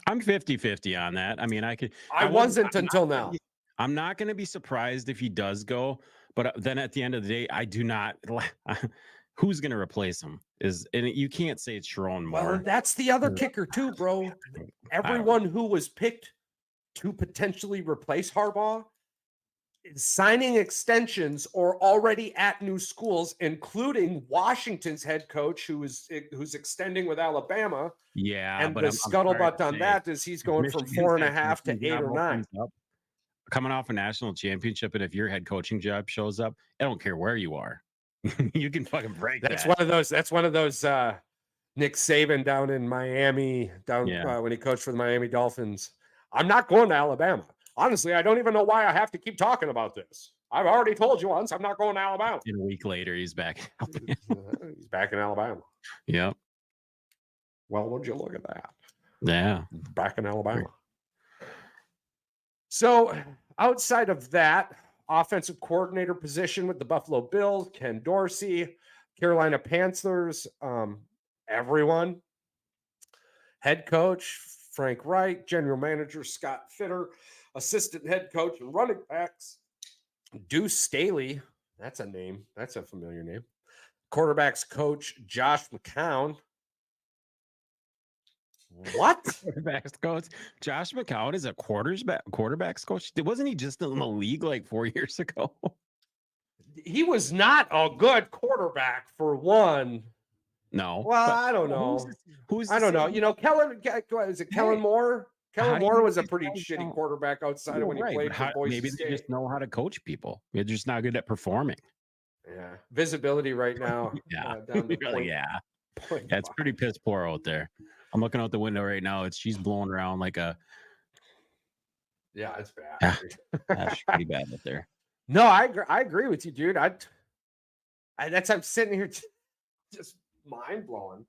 Speaker 3: I'm 50-50 on that. I mean,
Speaker 2: I wasn't until now.
Speaker 3: I'm not going to be surprised if he does go, but then at the end of the day, I do not. Who's going to replace him? And you can't say it's Sharon Moore.
Speaker 2: Well, that's the other kicker too, bro. Everyone who was picked to potentially replace Harbaugh is signing extensions or already at new schools, including Washington's head coach, who's extending with Alabama.
Speaker 3: Yeah,
Speaker 2: and the scuttlebutt on that is he's going from 4.5 to 8 or 9.
Speaker 3: Coming off a national championship, and if your head coaching job shows up, I don't care where you are, you can fucking break.
Speaker 2: That's one of those. Nick Saban down in Miami, when he coached for the Miami Dolphins. I'm not going to Alabama. Honestly, I don't even know why I have to keep talking about this. I've already told you once, I'm not going to Alabama.
Speaker 3: And a week later, he's back.
Speaker 2: He's back in Alabama.
Speaker 3: Yep.
Speaker 2: Well, would you look at that?
Speaker 3: Yeah.
Speaker 2: Back in Alabama. So outside of that, offensive coordinator position with the Buffalo Bills, Ken Dorsey, Carolina Panthers, everyone. Head coach, Frank Wright, general manager, Scott Fitter, assistant head coach and running backs, Deuce Staley. That's a name. That's a familiar name. Quarterbacks coach, Josh McCown. What?
Speaker 3: Quarterbacks coach Josh McCown is a quarterbacks coach. Wasn't he just in the league like 4 years ago?
Speaker 2: He was not a good quarterback for one.
Speaker 3: No.
Speaker 2: Well, I don't know.
Speaker 3: Who's
Speaker 2: I don't know. You know, Kellen Moore? Kellen Moore was a pretty shitty quarterback outside of when he played for Boise
Speaker 3: Maybe
Speaker 2: State.
Speaker 3: they just know how to coach people. They're just not good at performing.
Speaker 2: Yeah. Visibility right now.
Speaker 3: Yeah.
Speaker 2: Down to
Speaker 3: Yeah, it's pretty piss poor out there. I'm looking out the window right now. She's blowing around like a.
Speaker 2: Yeah, it's bad.
Speaker 3: That's pretty bad out there.
Speaker 2: No, I agree with you, dude. I'm sitting here just mind blowing.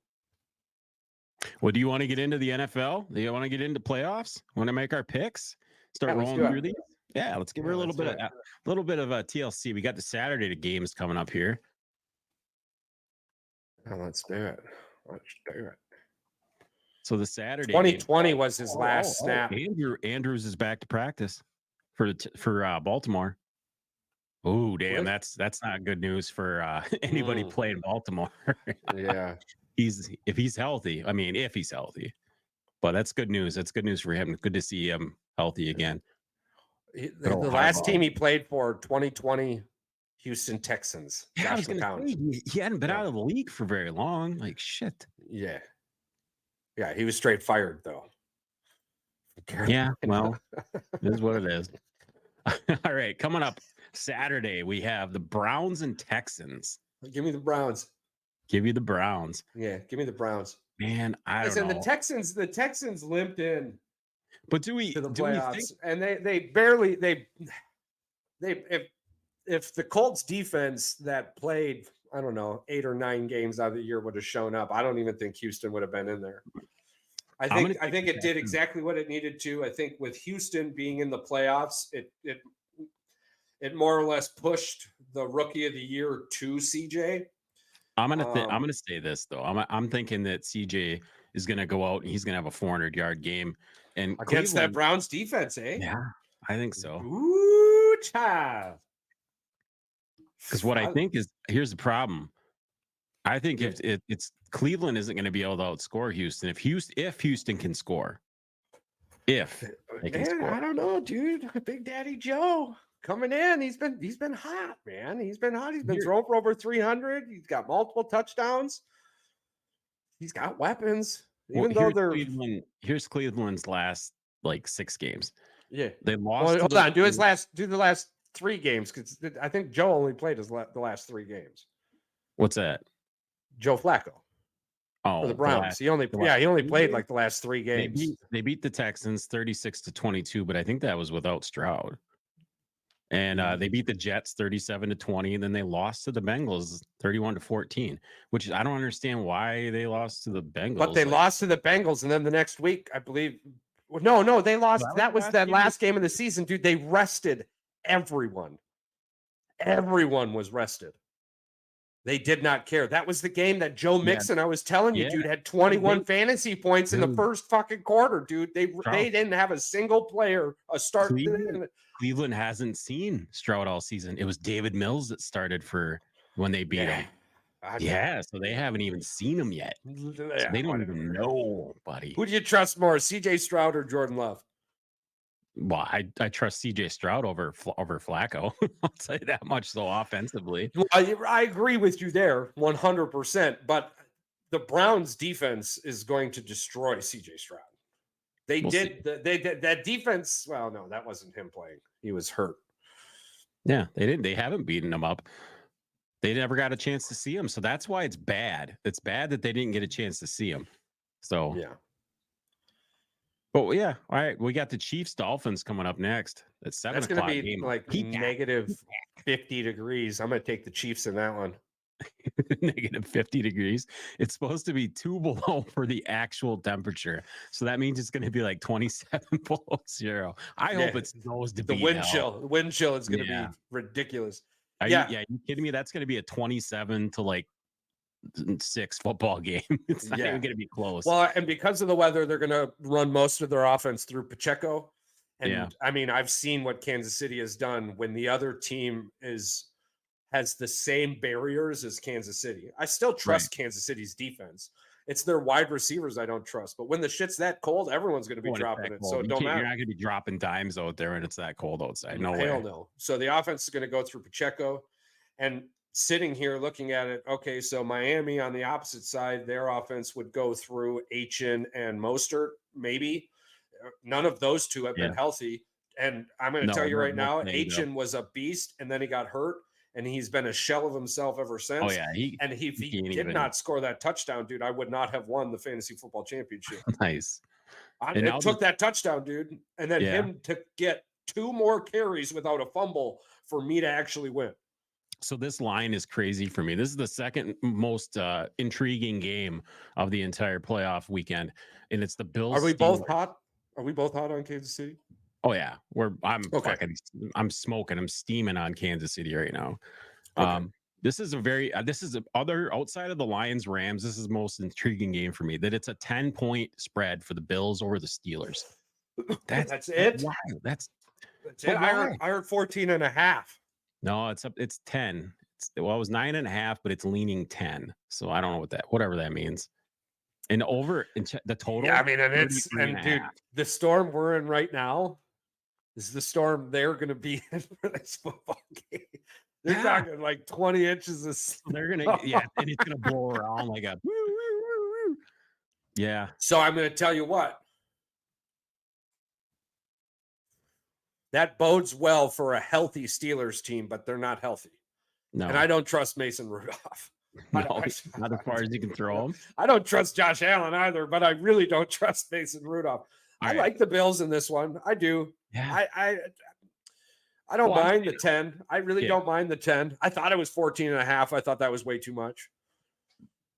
Speaker 3: Well, do you want to get into the NFL? Do you want to get into playoffs? Want to make our picks? Start rolling through these? Yeah, let's give her a little bit of a TLC. We got the Saturday games coming up here.
Speaker 2: Oh, let's do it. So
Speaker 3: the Saturday
Speaker 2: 2020 was his last snap.
Speaker 3: Andrews is back to practice for Baltimore. Oh, damn, that's not good news for anybody playing Baltimore.
Speaker 2: Yeah.
Speaker 3: If he's healthy. I mean, if he's healthy. But that's good news. That's good news for him. Good to see him healthy again.
Speaker 2: The last team he played for, 2020 Houston Texans.
Speaker 3: Yeah, I was gonna say, he hadn't been out of the league for very long. Like, shit.
Speaker 2: Yeah. Yeah, he was straight fired, though.
Speaker 3: Yeah, well, it is what it is. All right, coming up Saturday, we have the Browns and Texans.
Speaker 2: Give me the Browns.
Speaker 3: Give you the Browns.
Speaker 2: Yeah, give me the Browns.
Speaker 3: Man, I don't know.
Speaker 2: The Texans limped in.
Speaker 3: But
Speaker 2: to the playoffs, and they barely if the Colts defense that played, I don't know, 8 or 9 games out of the year would have shown up, I don't even think Houston would have been in there. I think it did exactly what it needed to. I think with Houston being in the playoffs, it more or less pushed the rookie of the year to CJ.
Speaker 3: I'm gonna say this though. I'm thinking that CJ is gonna go out and he's gonna have a 400-yard game and
Speaker 2: against that Browns defense, eh?
Speaker 3: Yeah, I think so.
Speaker 2: Ooh, child.
Speaker 3: Because what I think is, here's the problem. I think if it's Cleveland isn't going to be able to outscore Houston. If Houston can score, they can score.
Speaker 2: I don't know, dude. Big Daddy Joe coming in. He's been hot, man. He's been hot. He's been throwing for over 300. He's got multiple touchdowns. He's got weapons,
Speaker 3: Well,
Speaker 2: even though they're
Speaker 3: here's Cleveland's last like 6 games.
Speaker 2: yeah.
Speaker 3: They
Speaker 2: Well,
Speaker 3: lost to
Speaker 2: hold
Speaker 3: the
Speaker 2: on. Do the last 3 games because I think Joe only played the last 3 games.
Speaker 3: What's that?
Speaker 2: Joe Flacco
Speaker 3: Oh,
Speaker 2: for the Browns. He only played like the last 3 games.
Speaker 3: They beat the Texans 36-22, but I think that was without Stroud. And they beat the Jets 37-20, and then they lost to the Bengals 31-14, which I don't understand why they lost to the Bengals.
Speaker 2: But they lost to the Bengals, and then the next week, I believe. No, they lost. That was that last game of the season, dude. They rested everyone. Everyone was rested. They did not care. That was the game that Joe Mixon, I was telling you, dude, had 21 fantasy points in the first fucking quarter, dude. They didn't have a single player start.
Speaker 3: Cleveland hasn't seen Stroud all season. It was David Mills that started for when they beat him. Yeah, so they haven't even seen him yet. So they don't even know, buddy.
Speaker 2: Who do you trust more, CJ Stroud or Jordan Love?
Speaker 3: Well, I trust CJ Stroud over Flacco. I'll say that much. So offensively,
Speaker 2: well, I agree with you there, 100%. But the Browns' defense is going to destroy CJ Stroud. They did that defense. Well, no, that wasn't him playing. He was hurt.
Speaker 3: Yeah, they didn't. They haven't beaten him up. They never got a chance to see him, so that's why it's bad. It's bad that they didn't get a chance to see him. So
Speaker 2: yeah.
Speaker 3: But yeah, all right. We got the Chiefs Dolphins coming up next. That's 7
Speaker 2: That's going to be
Speaker 3: game.
Speaker 2: like negative 50 degrees. I'm going to take the Chiefs in that one.
Speaker 3: Negative 50 degrees. It's supposed to be 2 below for the actual temperature. So that means it's going to be like 27 below 0. I hope it's supposed to be
Speaker 2: the wind chill. The wind chill is going to be ridiculous.
Speaker 3: Are you kidding me? That's going to be a 27 to like 6 football game. It's not even going to be close.
Speaker 2: Well, and because of the weather, they're going to run most of their offense through Pacheco. And I mean, I've seen what Kansas City has done when the other team has the same barriers as Kansas City. I still trust Kansas City's defense. It's their wide receivers I don't trust. But when the shit's that cold, everyone's going to be dropping it. So it don't matter.
Speaker 3: You're not going to be dropping dimes out there when it's that cold outside. No way.
Speaker 2: Hell no. So the offense is going to go through Pacheco. And sitting here looking at it, okay, so Miami on the opposite side, their offense would go through Achin and Mostert, maybe. None of those two have been healthy. And I'm going to tell you right now, Achin was a beast, and then he got hurt, and he's been a shell of himself ever since.
Speaker 3: Oh, yeah.
Speaker 2: If he did not score that touchdown, dude, I would not have won the fantasy football championship.
Speaker 3: Nice.
Speaker 2: It took that touchdown, dude, and then him to get 2 more carries without a fumble for me to actually win.
Speaker 3: So this line is crazy for me. This is the second most intriguing game of the entire playoff weekend, and it's the Bills.
Speaker 2: Are we both hot? Are we both hot on Kansas City?
Speaker 3: Oh yeah, I'm smoking. I'm steaming on Kansas City right now.
Speaker 2: Okay.
Speaker 3: This is other outside of the Lions Rams. This is the most intriguing game for me. That it's a 10-point spread for the Bills over the Steelers.
Speaker 2: That's it.
Speaker 3: Wow, that's
Speaker 2: it. I heard 14.5.
Speaker 3: No, it's 10. It was 9.5, but it's leaning 10. So I don't know whatever that means. And over the total.
Speaker 2: Yeah, I mean, dude, the storm we're in right now is the storm they're going to be in for this football game. They're talking like 20 inches of snow.
Speaker 3: They're going to, and it's going to blow around like a. Yeah.
Speaker 2: So I'm going to tell you what. That bodes well for a healthy Steelers team, but they're not healthy.
Speaker 3: No.
Speaker 2: And I don't trust Mason Rudolph.
Speaker 3: No, not as far as you can throw him.
Speaker 2: I don't trust Josh Allen either, but I really don't trust Mason Rudolph. I like the Bills in this one. I do.
Speaker 3: Yeah.
Speaker 2: I don't mind the 10. I really don't mind the 10. I thought it was 14.5. I thought that was way too much.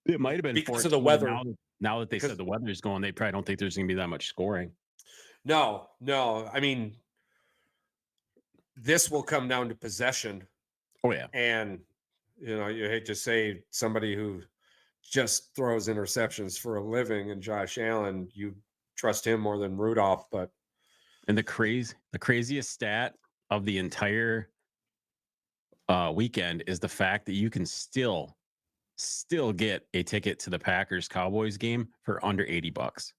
Speaker 3: It might have been
Speaker 2: because of the weather.
Speaker 3: Now that they said the weather is going, they probably don't think there's going to be that much scoring.
Speaker 2: No. I mean, this will come down to possession.
Speaker 3: Oh, yeah.
Speaker 2: And, you hate to say somebody who just throws interceptions for a living and Josh Allen, you trust him more than Rudolph. But
Speaker 3: and the craziest stat of the entire weekend is the fact that you can still get a ticket to the Packers Cowboys game for under $80.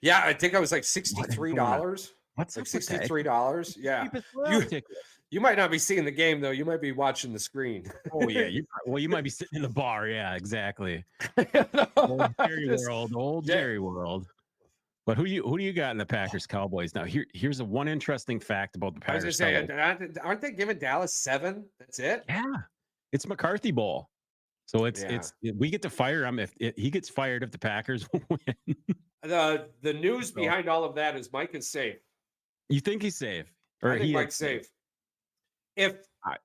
Speaker 2: Yeah, I think I was like $63.
Speaker 3: What's
Speaker 2: like
Speaker 3: up with that?
Speaker 2: $63. Yeah.
Speaker 3: Cheapest playoff ticket.
Speaker 2: You might not be seeing the game though. You might be watching the screen.
Speaker 3: Oh yeah, you might be sitting in the bar. Yeah, exactly. Old Jerry World, Jerry World. But who do you got in the Packers Cowboys now? Here's a one interesting fact about the
Speaker 2: I was
Speaker 3: Packers.
Speaker 2: gonna say, aren't they giving Dallas 7? That's it.
Speaker 3: Yeah, it's McCarthy Bowl, so
Speaker 2: Yeah.
Speaker 3: we get to fire him if he gets fired if the Packers win.
Speaker 2: The news behind all of that is Mike is safe.
Speaker 3: You think he's safe? Or
Speaker 2: I think Mike's safe. If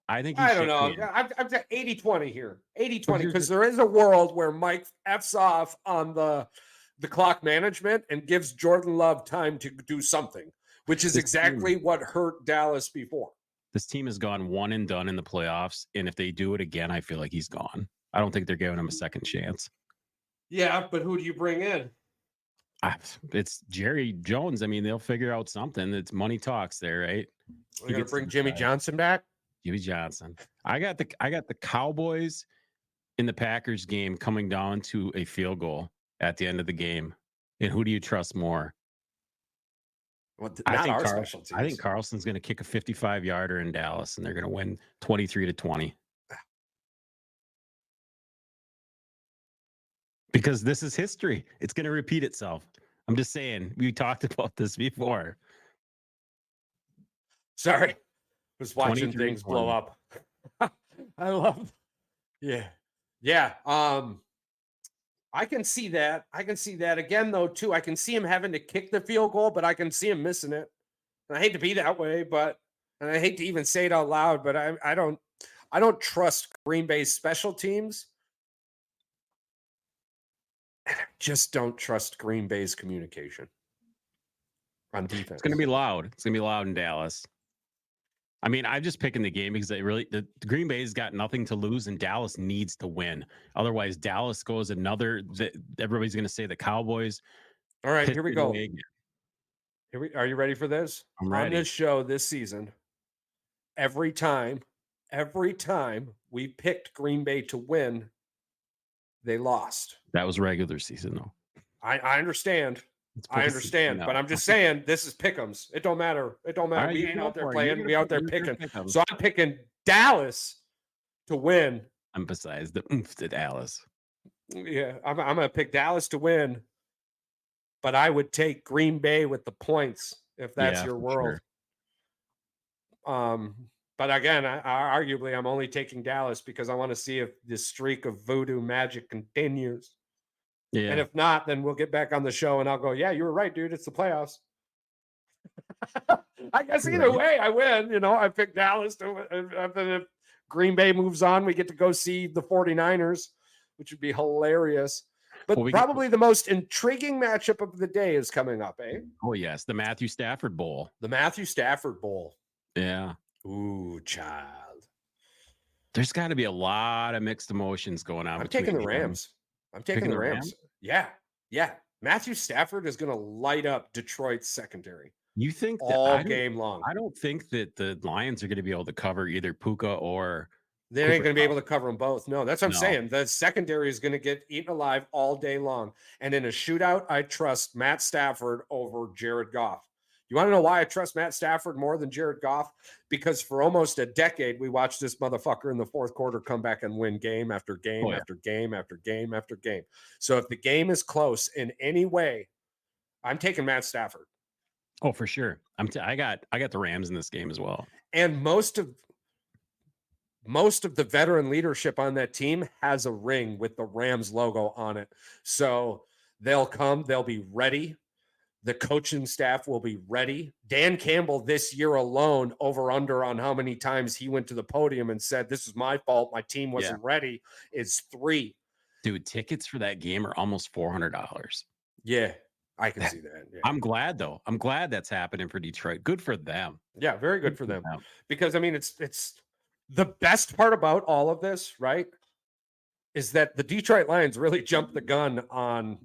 Speaker 3: I think
Speaker 2: I don't know. I'm 80-20 here. 80-20 because there is a world where Mike F's off on the clock management and gives Jordan Love time to do something, which is exactly what hurt Dallas before.
Speaker 3: This team has gone one and done in the playoffs, and if they do it again, I feel like he's gone. I don't think they're giving him a second chance.
Speaker 2: Yeah, but who do you bring in?
Speaker 3: It's Jerry Jones. I mean, they'll figure out something. It's money talks there, right?
Speaker 2: You're gonna bring Jimmy Johnson back?
Speaker 3: Jimmy Johnson. I got the Cowboys in the Packers game coming down to a field goal at the end of the game. And who do you trust more?
Speaker 2: Well,
Speaker 3: I think Carlson's going to kick a 55-yarder in Dallas, and they're going to win 23-20. Because this is history. It's going to repeat itself. I'm just saying. We talked about this before.
Speaker 2: Sorry. Was watching things blow up. I love. Yeah. I can see that. Again, though, too. I can see him having to kick the field goal, but I can see him missing it. And I hate to be that way, and I hate to even say it out loud, but I don't trust Green Bay's special teams. I just don't trust Green Bay's communication on defense.
Speaker 3: It's going to be loud. It's going to be loud in Dallas. I mean, I'm just picking the game because the Green Bay's got nothing to lose and Dallas needs to win. Otherwise, Dallas goes everybody's going to say the Cowboys.
Speaker 2: All right, here we go. Are you ready for this?
Speaker 3: I'm ready.
Speaker 2: On this show this season, every time we picked Green Bay to win, they lost.
Speaker 3: That was regular season, though.
Speaker 2: I understand. But I'm just saying this is pick'ems. It don't matter. Right, we ain't out there playing. We out there picking. So I'm picking Dallas to win.
Speaker 3: Emphasize the oomph to Dallas.
Speaker 2: Yeah, I'm gonna pick Dallas to win, but I would take Green Bay with the points if that's your world. Sure. But again, arguably I'm only taking Dallas because I want to see if this streak of voodoo magic continues. Yeah. And if not, then we'll get back on the show and I'll go, yeah, you were right, dude. It's the playoffs. I guess either way, I win. I picked Dallas to if Green Bay moves on, we get to go see the 49ers, which would be hilarious. But probably the most intriguing matchup of the day is coming up, eh?
Speaker 3: Oh, yes. The Matthew Stafford Bowl. Yeah.
Speaker 2: Ooh, child.
Speaker 3: There's got to be a lot of mixed emotions going on.
Speaker 2: I'm taking the Rams. I'm taking the Rams. Yeah. Matthew Stafford is going to light up Detroit's secondary.
Speaker 3: You think
Speaker 2: all game long?
Speaker 3: I don't think that the Lions are going to be able to cover either Puka or
Speaker 2: they ain't going to be able to cover them both. No, that's what I'm saying. The secondary is going to get eaten alive all day long. And in a shootout, I trust Matt Stafford over Jared Goff. You want to know why I trust Matt Stafford more than Jared Goff? Because for almost a decade, we watched this motherfucker in the fourth quarter come back and win game after game after game after game after game. So if the game is close in any way, I'm taking Matt Stafford.
Speaker 3: Oh, for sure. I got the Rams in this game as well.
Speaker 2: And most of the veteran leadership on that team has a ring with the Rams logo on it. So they'll be ready. The coaching staff will be ready. Dan Campbell this year alone, over under on how many times he went to the podium and said, this is my fault, my team wasn't ready, is 3.
Speaker 3: Dude, tickets for that game are almost $400.
Speaker 2: Yeah, I can see that. Yeah.
Speaker 3: I'm glad, though. I'm glad that's happening for Detroit. Good for them.
Speaker 2: Yeah, very good for them. Because, I mean, it's the best part about all of this, right, is that the Detroit Lions really jumped the gun on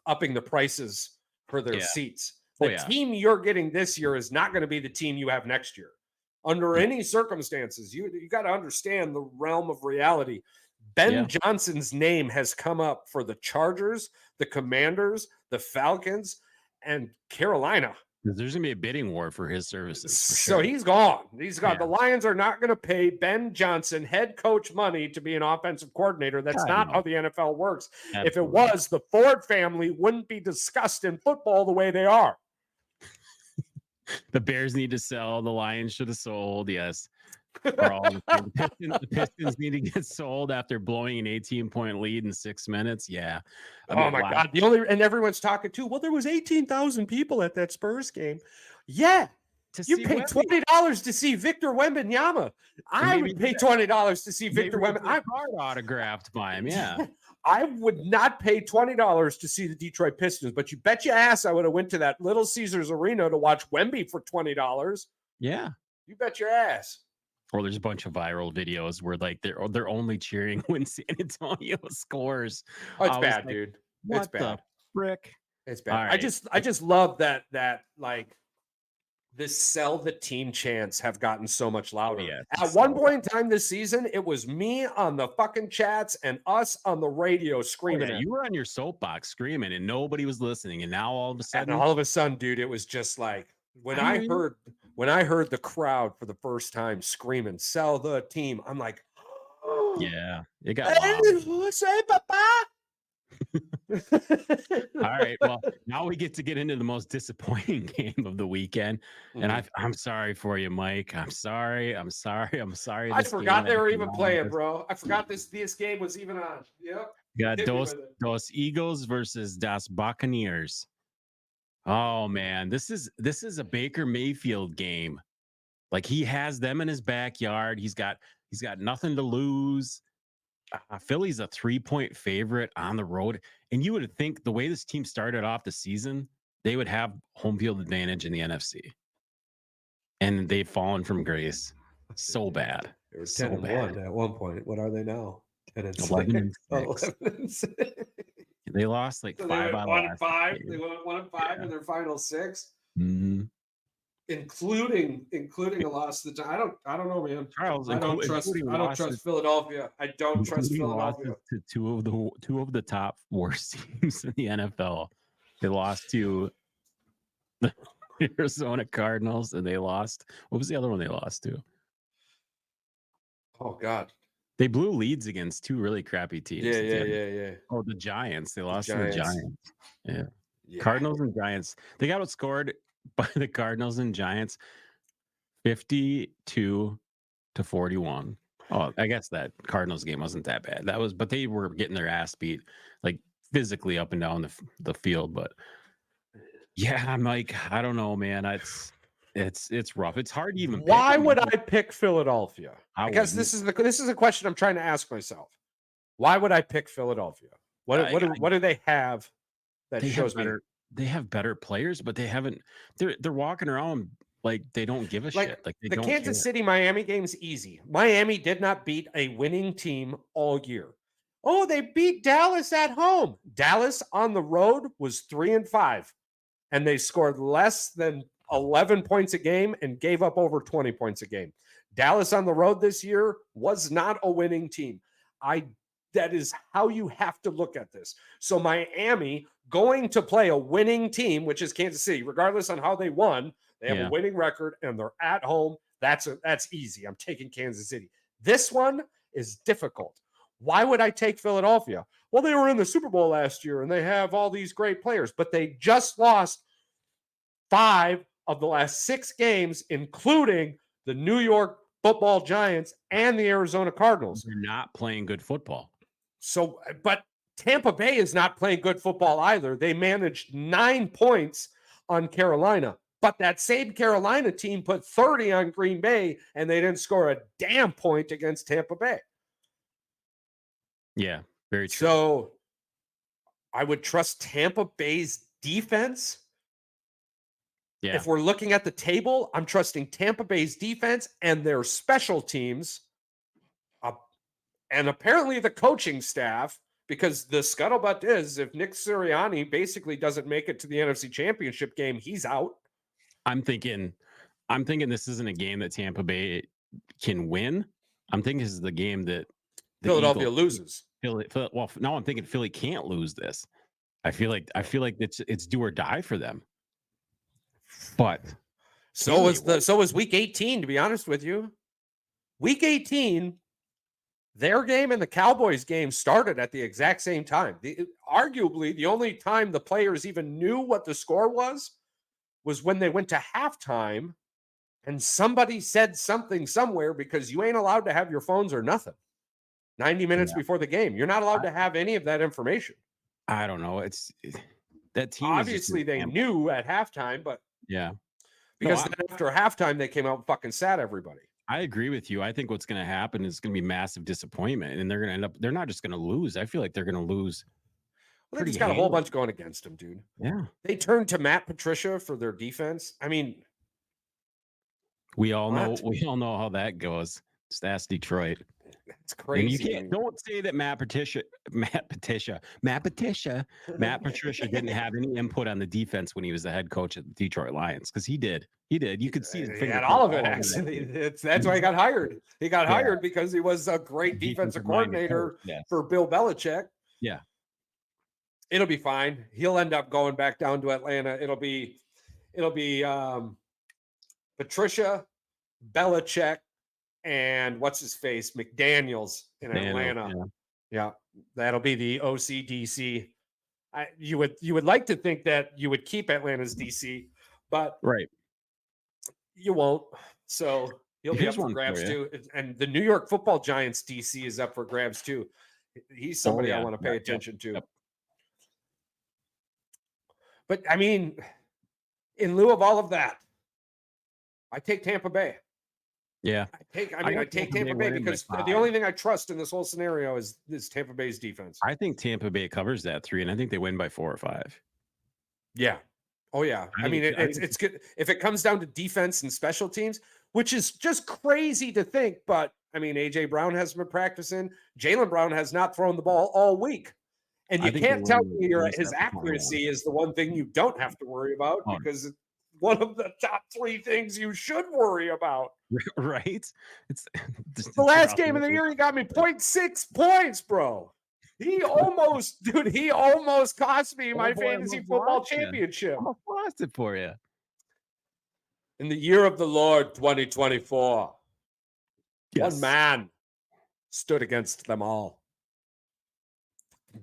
Speaker 2: upping the prices for their seats. The team you're getting this year is not going to be the team you have next year. Under any circumstances, you got to understand the realm of reality. Ben Johnson's name has come up for the Chargers, the Commanders, the Falcons, and Carolina.
Speaker 3: There's gonna be a bidding war for his services. For
Speaker 2: So
Speaker 3: sure.
Speaker 2: he's gone. He's gone.
Speaker 3: Yeah.
Speaker 2: The Lions are not going to pay Ben Johnson, head coach, money to be an offensive coordinator. That's
Speaker 3: God,
Speaker 2: not
Speaker 3: no.
Speaker 2: how the NFL works. If it
Speaker 3: Absolutely.
Speaker 2: was, the Ford family wouldn't be discussed in football the way they are.
Speaker 3: The Bears need to sell. The Lions should have sold. Yes. For all the Pistons need to get sold after blowing an 18-point lead in 6 minutes. Yeah.
Speaker 2: Oh my God. And everyone's talking too. Well, there was 18,000 people at that Spurs game. Yeah. You paid $20 to see Victor Wembanyama. I would pay $20 to see Victor Wembanyama.
Speaker 3: Card autographed by him. Yeah.
Speaker 2: I would not pay $20 to see the Detroit Pistons, but you bet your ass I would have went to that Little Caesars Arena to watch Wemby for $20.
Speaker 3: Yeah.
Speaker 2: You bet your ass.
Speaker 3: Or there's a bunch of viral videos where like they're only cheering when San Antonio scores.
Speaker 2: Oh, it's bad, dude. It's bad.
Speaker 3: Frick.
Speaker 2: It's bad. Right. I just love that like this sell the team chants have gotten so much louder.
Speaker 3: Yeah,
Speaker 2: at one point in time this season, it was me on the fucking chats and us on the radio screaming.
Speaker 3: You were on your soapbox screaming and nobody was listening. And now all of a sudden,
Speaker 2: dude, it was just like when I heard the crowd for the first time screaming, sell the team, I'm like,
Speaker 3: oh, yeah, it got loud.
Speaker 2: Say papa.
Speaker 3: All right. Well, now we get into the most disappointing game of the weekend. And I'm sorry for you, Mike. I'm sorry. I
Speaker 2: forgot they were even playing, bro. I forgot this game was even on. Yep.
Speaker 3: Got Dos Eagles versus Das Buccaneers. Oh man, this is a Baker Mayfield game. Like he has them in his backyard. He's got nothing to lose. Philly's a 3-point favorite on the road. And you would think the way this team started off the season, they would have home field advantage in the NFC. And they've fallen from grace so bad.
Speaker 2: They were 10-1 at one point. What are they now?
Speaker 3: 11-6. They lost like 5 out of
Speaker 2: 1-5. They went 1-5 in their final 6.
Speaker 3: Mm-hmm.
Speaker 2: Including a loss to the Giants. I don't know, man.
Speaker 3: Charles,
Speaker 2: I don't trust Philadelphia. I don't trust Philadelphia.
Speaker 3: To two of the top worst teams in the NFL. They lost to the Arizona Cardinals, and they lost. What was the other one they lost to?
Speaker 2: Oh God.
Speaker 3: They blew leads against two really crappy teams.
Speaker 2: Yeah.
Speaker 3: Oh, the Giants. They lost to the Giants. Yeah. Cardinals and Giants. They got outscored by the Cardinals and Giants 52-41. Oh, I guess that Cardinals game wasn't that bad. But they were getting their ass beat like physically up and down the field. But yeah, I'm like, I don't know, man. It's rough. It's hard to even pick.
Speaker 2: Why would I pick Philadelphia? I guess this is a question I'm trying to ask myself. Why would I pick Philadelphia? What do they have that shows me?
Speaker 3: They have better players, but they haven't. They're walking around like they don't give a shit. Like
Speaker 2: the Kansas City Miami game's easy. Miami did not beat a winning team all year. Oh, they beat Dallas at home. Dallas on the road was 3-5, and they scored less than 11 points a game and gave up over 20 points a game. Dallas on the road this year was not a winning team. That is how you have to look at this. So Miami going to play a winning team, which is Kansas City, regardless on how they won, they have a winning record and they're at home. That's easy. I'm taking Kansas City. This one is difficult. Why would I take Philadelphia? Well, they were in the Super Bowl last year and they have all these great players, but they just lost 5 of the last 6 games, including the New York Football Giants and the Arizona Cardinals.
Speaker 3: They're not playing good football.
Speaker 2: So, but Tampa Bay is not playing good football either. They managed 9 points on Carolina, but that same Carolina team put 30 on Green Bay and they didn't score a damn point against Tampa Bay.
Speaker 3: Yeah, very true.
Speaker 2: So I would trust Tampa Bay's defense.
Speaker 3: Yeah.
Speaker 2: If we're looking at the table, I'm trusting Tampa Bay's defense and their special teams. And apparently the coaching staff, because the scuttlebutt is if Nick Sirianni basically doesn't make it to the NFC Championship game, he's out.
Speaker 3: I'm thinking this isn't a game that Tampa Bay can win. I'm thinking this is the game that
Speaker 2: Philadelphia loses.
Speaker 3: Well, now I'm thinking Philly can't lose this. I feel like it's do or die for them. But
Speaker 2: so was week 18, to be honest with you. Week 18, their game and the Cowboys game started at the exact same time. Arguably, the only time the players even knew what the score was when they went to halftime and somebody said something somewhere, because you ain't allowed to have your phones or nothing 90 minutes before the game. You're not allowed to have any of that information.
Speaker 3: I don't know. That team
Speaker 2: obviously they knew at halftime, but because then after halftime they came out and fucking sat everybody.
Speaker 3: I agree with you. I think what's going to happen is going to be massive disappointment, and they're going to end up. They're not just going to lose. I feel like they're going to lose.
Speaker 2: Well, they just got a whole bunch going against them, dude.
Speaker 3: Yeah,
Speaker 2: they turned to Matt Patricia for their defense. I mean,
Speaker 3: we all know how that goes. Just ask Detroit.
Speaker 2: It's crazy.
Speaker 3: And you don't say that Matt Patricia didn't have any input on the defense when he was the head coach at the Detroit Lions, because he did. You could see
Speaker 2: he had all of it, actually. That's why he got hired. He got hired because he was a great defensive coordinator for Bill Belichick.
Speaker 3: Yeah.
Speaker 2: It'll be fine. He'll end up going back down to Atlanta. It'll be Patricia, Belichick, and what's his face, McDaniels in Atlanta. Yeah, that'll be the OCDC. You would like to think that you would keep Atlanta's DC, but you won't. So he'll be up for grabs too. And the New York Football Giants DC is up for grabs too. He's somebody I want to pay attention to. But I mean, in lieu of all of that, I take Tampa Bay.
Speaker 3: Yeah.
Speaker 2: I take Tampa Bay because the only thing I trust in this whole scenario is Tampa Bay's defense.
Speaker 3: I think Tampa Bay covers that 3, and I think they win by 4 or 5.
Speaker 2: Yeah. Oh, yeah. I mean, it's good if it comes down to defense and special teams, which is just crazy to think. But I mean, AJ Brown hasn't been practicing. Jaylen Brown has not thrown the ball all week. And you can't tell me his accuracy is the one thing you don't have to worry about, because it's one of the top 3 things you should worry about.
Speaker 3: Right?
Speaker 2: It's the last game of the year. He got me 0.6 points, bro. He almost cost me my fantasy football championship.
Speaker 3: I lost it for you.
Speaker 2: In the year of the Lord 2024, one man stood against them all.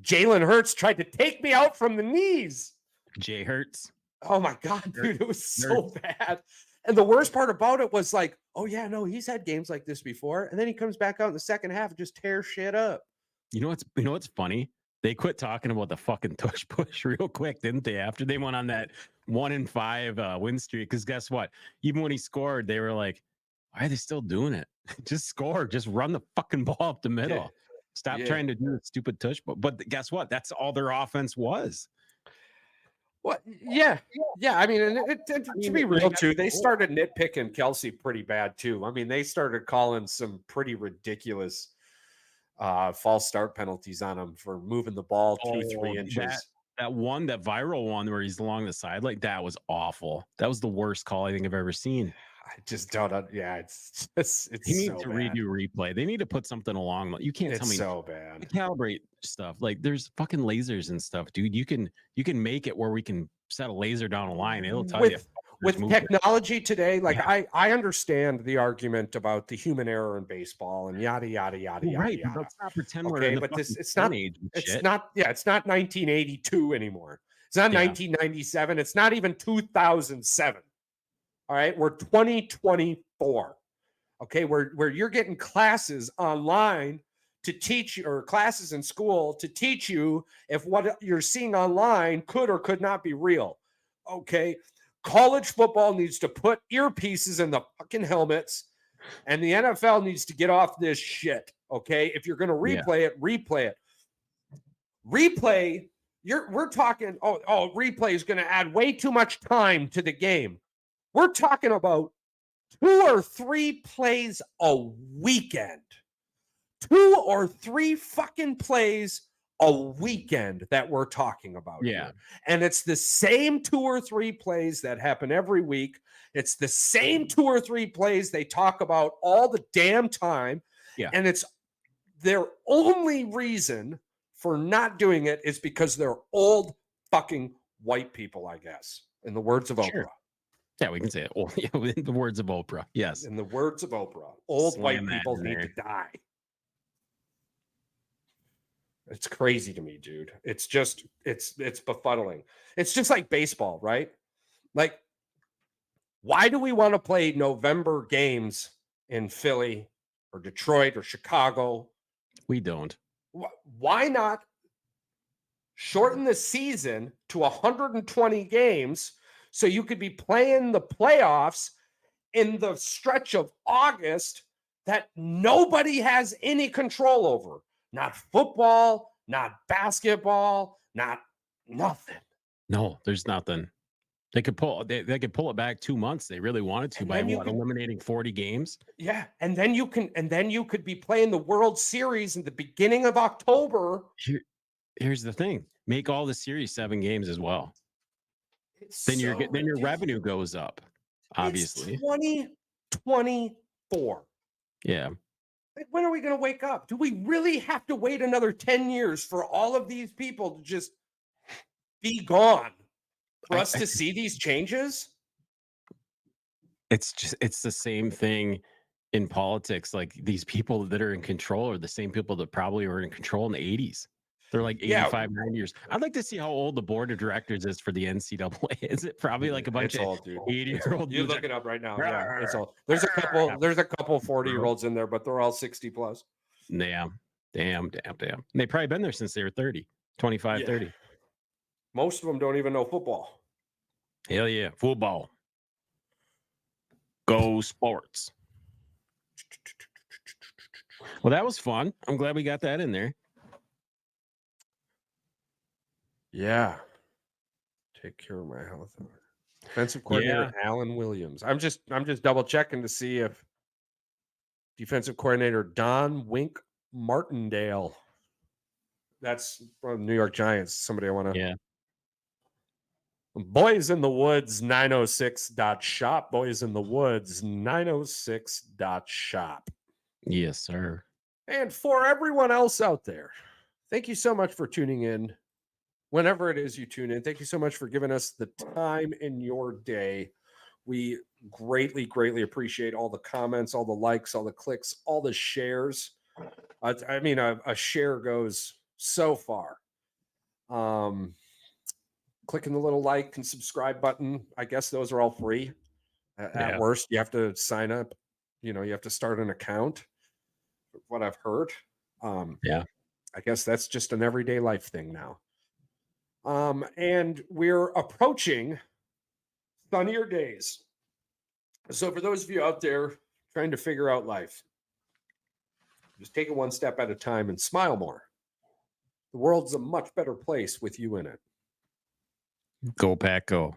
Speaker 2: Jalen Hurts tried to take me out from the knees.
Speaker 3: Jay Hurts.
Speaker 2: Oh my God, dude, it was so bad. And the worst part about it was like, oh yeah, no, he's had games like this before. And then he comes back out in the second half and just tears shit up.
Speaker 3: You know what's funny? They quit talking about the fucking tush push real quick, didn't they? After they went on that 1-5 win streak. Because guess what? Even when he scored, they were like, why are they still doing it? Just score. Just run the fucking ball up the middle. Yeah. Stop trying to do the stupid tush. But guess what? That's all their offense was.
Speaker 2: What? Yeah. I mean, to be real too, they started nitpicking Kelsey pretty bad too. I mean, they started calling some pretty ridiculous false start penalties on him for moving the ball 2-3 inches.
Speaker 3: That viral one where he's along the side, like that was awful. That was the worst call I think I've ever seen.
Speaker 2: I just don't. Yeah, it's
Speaker 3: he needs to redo replay. They need to put something along. You can't tell me
Speaker 2: so bad.
Speaker 3: Calibrate stuff. Like there's fucking lasers and stuff, dude. You can make it where we can set a laser down a line. It'll tell you.
Speaker 2: With technology today, like I understand the argument about the human error in baseball and yada yada yada yada.
Speaker 3: Right,
Speaker 2: yada.
Speaker 3: let's not pretend we're
Speaker 2: okay, but it's not 1982 anymore. It's not 1997. It's not even 2007. All right, we're 2024. Okay, where you're getting classes online to teach, or classes in school to teach you if what you're seeing online could or could not be real. Okay, college football needs to put earpieces in the fucking helmets, and the NFL needs to get off this shit. Okay, if you're going to replay it, replay it. Replay. We're talking. Replay is going to add way too much time to the game. We're talking about 2 or 3 plays a weekend. 2 or 3 fucking plays a weekend that we're talking about.
Speaker 3: Yeah.
Speaker 2: Here. And it's the same 2 or 3 plays that happen every week. It's the same 2 or 3 plays they talk about all the damn time.
Speaker 3: Yeah.
Speaker 2: And it's their only reason for not doing it is because they're old fucking white people, I guess, in the words of Oprah.
Speaker 3: Yeah, we can say it. Oh, yeah, in the words of Oprah. Yes.
Speaker 2: In the words of Oprah, old white
Speaker 3: Slam that
Speaker 2: people
Speaker 3: in
Speaker 2: need
Speaker 3: there.
Speaker 2: to die. It's crazy to me, dude. It's just, it's befuddling. It's just like baseball, right? Like, why do we want to play November games in Philly or Detroit or Chicago?
Speaker 3: We don't.
Speaker 2: Why not shorten the season to 120 games so you could be playing the playoffs in the stretch of August that nobody has any control over? Not football, not basketball, not nothing.
Speaker 3: No, there's nothing. They could pull it back 2 months. They really wanted to
Speaker 2: And
Speaker 3: by
Speaker 2: then you
Speaker 3: what,
Speaker 2: could,
Speaker 3: eliminating 40 games.
Speaker 2: yeah, and then you could be playing the World Series in the beginning of October.
Speaker 3: Here's the thing: make all the series 7 games as well.
Speaker 2: It's
Speaker 3: Then
Speaker 2: so
Speaker 3: your
Speaker 2: ridiculous.
Speaker 3: revenue goes up. Obviously,
Speaker 2: It's 2024.
Speaker 3: yeah.
Speaker 2: Like, when are we going to wake up? Do we really have to wait another 10 years for all of these people to just be gone for us to see these changes?
Speaker 3: It's the same thing in politics. Like these people that are in control are the same people that probably were in control in the 80s. They're like
Speaker 2: Yeah.
Speaker 3: 85, 90 years. I'd like to see how old the board of directors is for the NCAA. Is it probably like a bunch
Speaker 2: It's
Speaker 3: of
Speaker 2: old, dude.
Speaker 3: 80-year-old
Speaker 2: You
Speaker 3: dudes?
Speaker 2: look it up right now.
Speaker 3: Like,
Speaker 2: Yeah, it's old. There's a couple 40-year-olds in there, but they're all 60 plus.
Speaker 3: Damn. And they've probably been there since they were 30, 25,
Speaker 2: Yeah.
Speaker 3: 30.
Speaker 2: Most of them don't even know football.
Speaker 3: Hell yeah. Football. Go sports. Well, that was fun. I'm glad we got that in there.
Speaker 2: Yeah. Take care of my health. Defensive coordinator Alan Williams. I'm just double checking to see if defensive coordinator Don Wink Martindale. That's from New York Giants. Somebody I want to.
Speaker 3: Yeah.
Speaker 2: Boys in the Woods 906.shop. Boys in the Woods 906.shop.
Speaker 3: Yes, sir.
Speaker 2: And for everyone else out there, thank you so much for tuning in. Whenever it is you tune in, thank you so much for giving us the time in your day. We greatly, greatly appreciate all the comments, all the likes, all the clicks, all the shares. I mean, a share goes so far. Clicking the little like and subscribe button. I guess those are all free. At worst, you have to sign up. You have to start an account. What I've heard.
Speaker 3: Yeah.
Speaker 2: I guess that's just an everyday life thing now. And we're approaching sunnier days. So for those of you out there trying to figure out life, just take it one step at a time and smile more. The world's a much better place with you in it.
Speaker 3: Go Pack, go.